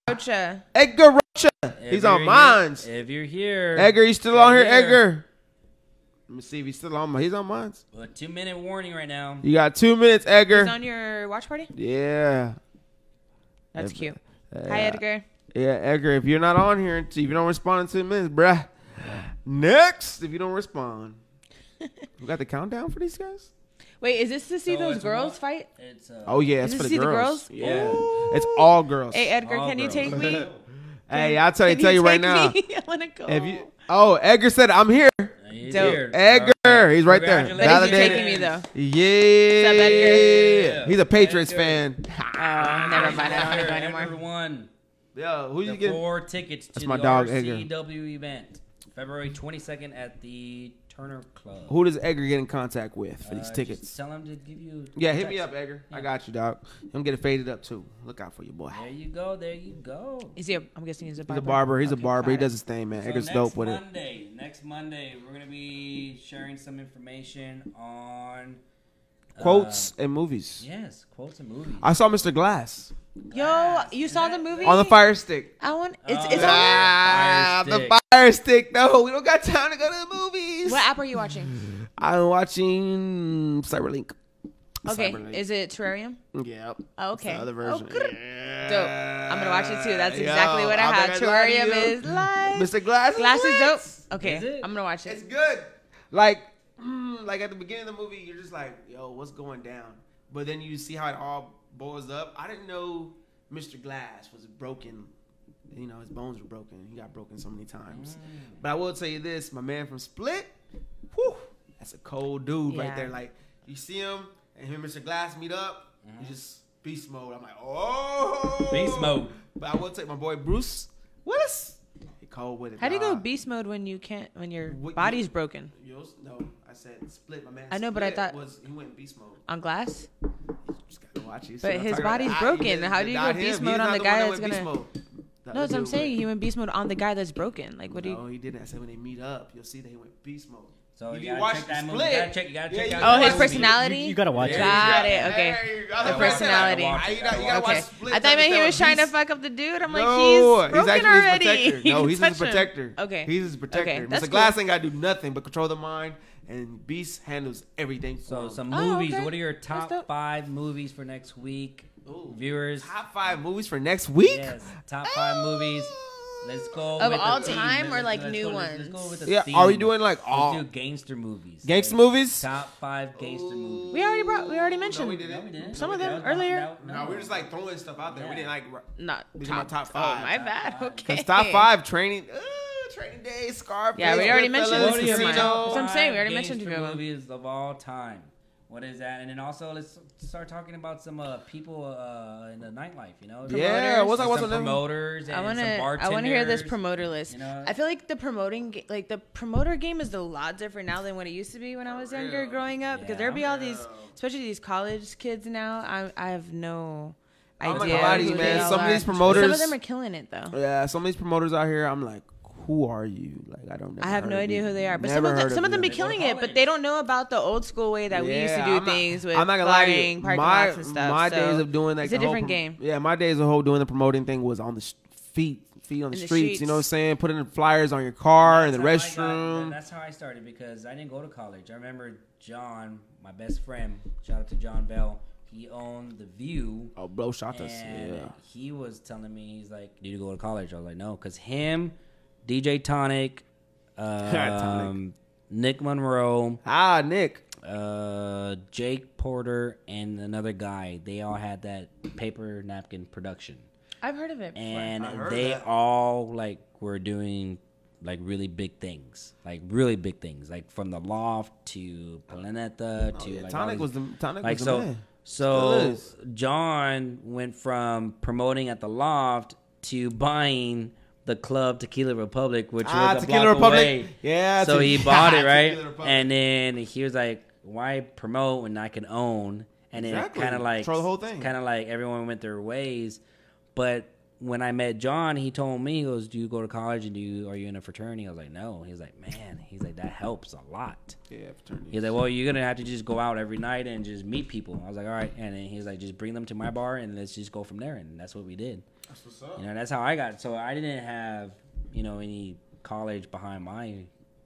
Rocha. Edgar Rocha. If He's you're on here- mines. If you're here. Edgar, he's still on here. here. Edgar. Let me see if he's still on. He's on mines. A 2-minute warning right now. You got 2 minutes, Edgar. He's on your watch party? Yeah. That's If- cute. Yeah. Hi, Edgar. Yeah, Edgar, if you're not on here, if you don't respond in 2 minutes, bruh. Next, if you don't respond. We got the countdown for these guys? Wait, is this to see So those it's girls what? fight? It's Oh, yeah, Is it's this for the see the girls. girls? Yeah. Ooh. It's all girls. Hey, Edgar, All can you girls. take me? Hey, I'll tell Can you right take now. me? I want to go. If you, Edgar said, I'm here. He's Dope. here. Edgar, he's right there. But is Validated. he taking me, though? Yeah. What's up, Edgar? He's a Patriots Edgar. fan. Oh, never mind. I don't want to go anymore. Everyone. Yo, who you The getting? 4 tickets to my the dog, Edgar. RCW event. February 22nd at the Turner Club. Who does Edgar get in contact with for these Just tickets? tell him to give you. Yeah, hit me text. up, Edgar. I Yeah. got you, dog. I'm get it faded up too. Look out for your boy. There you go. There you go. Is he? I'm guessing he's a He's barber. a barber. He's a Okay, barber. He got does it. his thing, man. So Edgar's next dope with it. Next Monday, we're gonna be sharing some information on Quotes and movies. Yes, quotes and movies. I saw Mr. Glass Yo, you saw the movie? on the Fire Stick. I want. It's Oh, on there. Ah, Fire the Stick. Fire Stick. No, we don't got time to go to the movies. What app are you watching? I'm watching Cyberlink. Okay, Cyberlink. is it Terrarium? Yep. Oh, okay. It's the other version. Oh, good. Yeah. Dope. I'm gonna watch it too. That's exactly Yo, what I I'm had. not gonna lie to Terrarium you. is live. Mr. Glass. Glass is lit. dope. Okay, Is it? I'm gonna watch It's it. good. Like at the beginning of the movie, you're just like, yo, what's going down? But then you see how it all boils up. I didn't know Mr. Glass was broken. You know, his bones were broken. He got broken so many times. But I will tell you this, my man from Split, whew, that's a cold dude right Yeah. there. Like, you see him and him and Mr. Glass meet up, you just beast mode. I'm like, oh. Beast mode. But I will take my boy Bruce Willis. He cold with it. How do you go dog. beast mode when you can't? When your What- body's broken No, I said Split. My man. I know, but I Split thought- he went beast mode. on Glass? You just gotta watch it. But his body's broken. How do you go beast mode on the guy that's gonna? No, that's what I'm saying. He went beast mode on the guy that's broken. Like, what do you? No, he didn't. I said when they meet up, you'll see that he went beast mode. So If you you gotta watch check that Split- movie. You gotta check. You gotta check Yeah, out you Oh, that his movie. personality. You gotta watch it. Got it. Okay. There you go. The That's what I said. personality. You gotta watch Okay. Split I to thought maybe he understand was trying to beast- fuck up the dude. I'm like, No, he's broken actually already. his protector. You No, can he's his touch him. protector. Okay. He's his protector. Okay, that's Mr. cool. Glass ain't gotta do nothing but control the mind, and Beast handles everything. So for him. some Oh, movies. okay. What are your That's top dope. 5 movies for next week? Ooh. Viewers. Top 5 movies for next week. Yes, top 5 movies. Let's go Of with all the theme. time or, Let's like, go- new let's go ones? with the Yeah, theme. are we doing like all Let's do gangster movies. gangster Like, movies? Top 5 gangster movies. We already mentioned. we didn't. No, we didn't. Some of them That was- earlier. No, we were just like throwing stuff out there. We Yeah. didn't like. Not These are my top Oh, 5. my bad. Okay. Cause top 5 training day, Scarface. Yeah, we already Goodfellas, mentioned What are your Casino. top That's what I'm saying, we 5 already mentioned gangster two of them. movies of all time. What is that? And then also let's start talking about some people in the nightlife. You know, Yeah, what's that? some What's the name? promoters and I want some to. bartenders. I want to hear this promoter list. You know? I feel like the promoter game is a lot different now than what it used to be when I was younger, real. growing up. Because Yeah. there'd be all these, especially these college kids now. I have no I'm idea. not gonna lie to you, who man. they all Some of are. these promoters- Some of them are killing it though. Yeah, some of these promoters out here, I'm like, who are you? Like, I don't. I have no idea who they are, but Never heard some of them be you. killing it, but they don't know about the old school way that we used to do I'm not- things with I'm not gonna lie to you. flying, parking My lots and stuff. my so days of doing like it's a the whole different game. Yeah, my days of whole doing the promoting thing was on the feet on the In the streets. You know what I'm streets. saying? Putting the flyers on your car in the That's how I restroom. that's how I started because I didn't go to college. I remember John, my best friend, shout out to John Bell. He owned The View. Oh, blow shot us. And Yeah. he was telling me, he's like, "Did you go to college?" I was like, "No," because him, DJ Tonic, Tonic. Nick Monroe, Nick. Jake Porter, and another guy, they all had that paper napkin production, I've heard of it. Before. and I heard they that. all like were doing like really big things, like from the Loft to Planeta to Yeah, like Tonic all was these- the Tonic like was so. the man. So Still is. John went from promoting at the Loft to buying the club Tequila Republic, which was a Tequila block Republic. away. Yeah. So he bought it, right? Tequila Republic. And then he was like, "Why promote when I can own?" And then Exactly. kind of like Control the whole thing. Kind of like everyone went their ways. But when I met John, he told me, he goes, "Do you go to college and are you in a fraternity?" I was like, "No." He was like, "Man," he's like, "that helps a lot." Yeah, fraternity. He's like, "Well, you're gonna have to just go out every night and just meet people." I was like, "All right," and then he's like, "Just bring them to my bar and let's just go from there." And that's what we did. That's what's up. You know, that's how I got. So I didn't have, any college behind my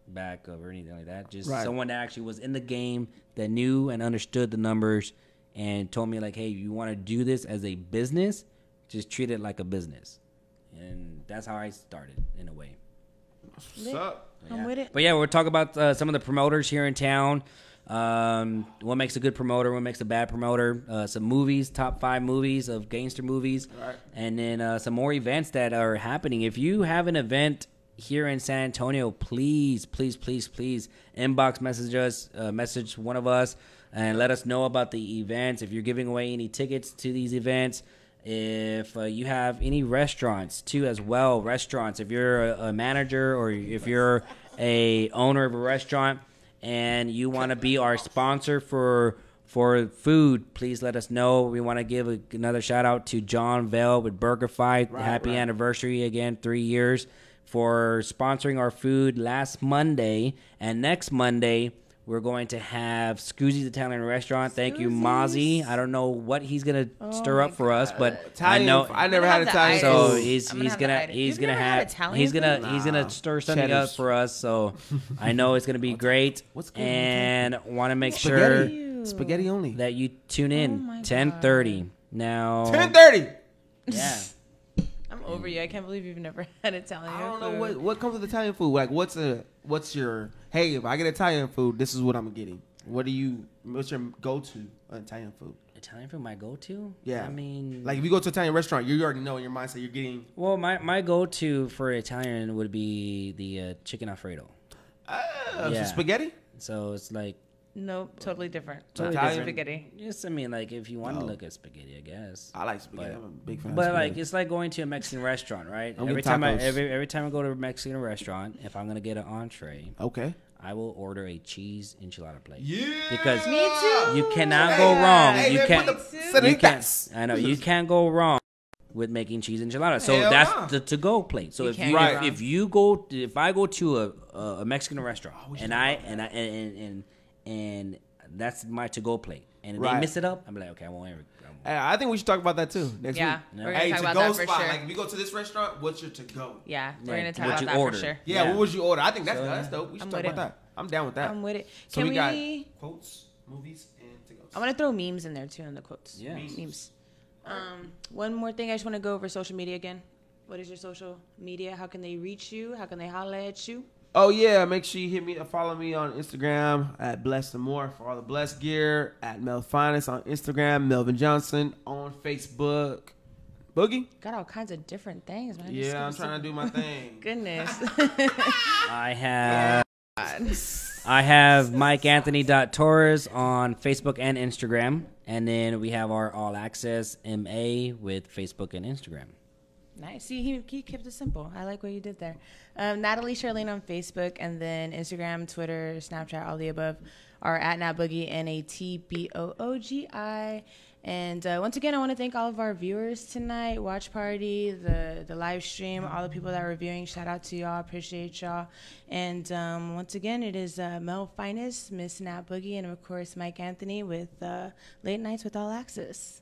back or anything like that. Just Right. someone that actually was in the game that knew and understood the numbers and told me like, "Hey, you want to do this as a business? Just treat it like a business." And that's how I started in a way. What's up? I'm with it. But yeah, we'll talk about some of the promoters here in town. What makes a good promoter? What makes a bad promoter? Some movies, top 5 movies of gangster movies, Right. and then some more events that are happening. If you have an event here in San Antonio, please inbox message us, message one of us, and let us know about the events. If you're giving away any tickets to these events. If you have any restaurants too as well, restaurants, if you're a manager or if you're a owner of a restaurant and you want to be our sponsor for food, please let us know. We want to give another shout out to John Vell with BurgerFi. Happy anniversary again, 3 years for sponsoring our food last Monday. And next Monday, We're going to have Scoozy's Italian Restaurant. Thank you, Mozzie. I don't know what he's gonna stir up for us, but Italian, I know I never had Italian. So food. he's gonna stir something Cheddars. up for us. So I know it's gonna be great. What's good? And want to make Spaghetti. sure Spaghetti only. that you tune in 10:30 now. 10:30. Yeah. I'm over you. I can't believe you've never had Italian I don't know food. what comes with Italian food. Like, what's your hey? If I get Italian food, this is what I'm getting. What's your go-to Italian food? Italian food, my go-to. Yeah, I mean, like if you go to an Italian restaurant, you already know in your mindset you're getting. well, my go-to for Italian would be the chicken Alfredo. So spaghetti. So it's like Nope, totally different. Totally Italian? Spaghetti. just, I mean, like if you want to look at spaghetti, I guess. I like spaghetti. I'm a big fan. But of like spaghetti. it's like going to a Mexican restaurant, right? I'm Every getting time tacos. every time I go to a Mexican restaurant, if I'm gonna get an entree, Okay. I will order a cheese enchilada plate. Yeah. Because Me too. you cannot go wrong. Hey, You man, can't. put the You can't. cerditas. I know you can't go wrong with making cheese enchiladas. So Hell that's nah. the to-go plate. So You if can't you go if, wrong. if you go if I go to a Mexican restaurant and that's my to-go plate and if they Right. miss it up, I'm like, okay, I won't ever. Hey, I think we should talk about that too next Yeah, week. we're gonna Hey, talk about to-go that for spot. sure. Like if you go to this restaurant, what's your to-go? Yeah, we're Like, gonna talk what about you that order. for sure. Yeah, what would you order? I think that's dope. We should I'm talk with about it. that. I'm down with that. I'm with it. So Can we got we? quotes, movies, and to-goes. I want to throw memes in there too in the quotes. Yeah. Memes. One more thing, I just want to go over social media again. What is your social media? How can they reach you? How can they holler at you? Oh yeah, make sure you follow me on Instagram at Blessed and More for all the Blessed gear. At Mel Finest on Instagram, Melvin Johnson on Facebook. Boogie? Got all kinds of different things, man. Yeah, I'm trying to do my thing. Goodness. I have MikeAnthony.Torres on Facebook and Instagram, and then we have our All Access MA with Facebook and Instagram. Nice. See, he kept it simple. I like what you did there. Natalie Charlene on Facebook, and then Instagram, Twitter, Snapchat, all the above are at NatBoogie, NatBoogi. And once again, I want to thank all of our viewers tonight, watch party, the live stream, all the people that are viewing. Shout out to y'all. Appreciate y'all. And once again, it is Mel Finest, Miss Nat Boogie, and of course, Mike Anthony with Late Nights with All Access.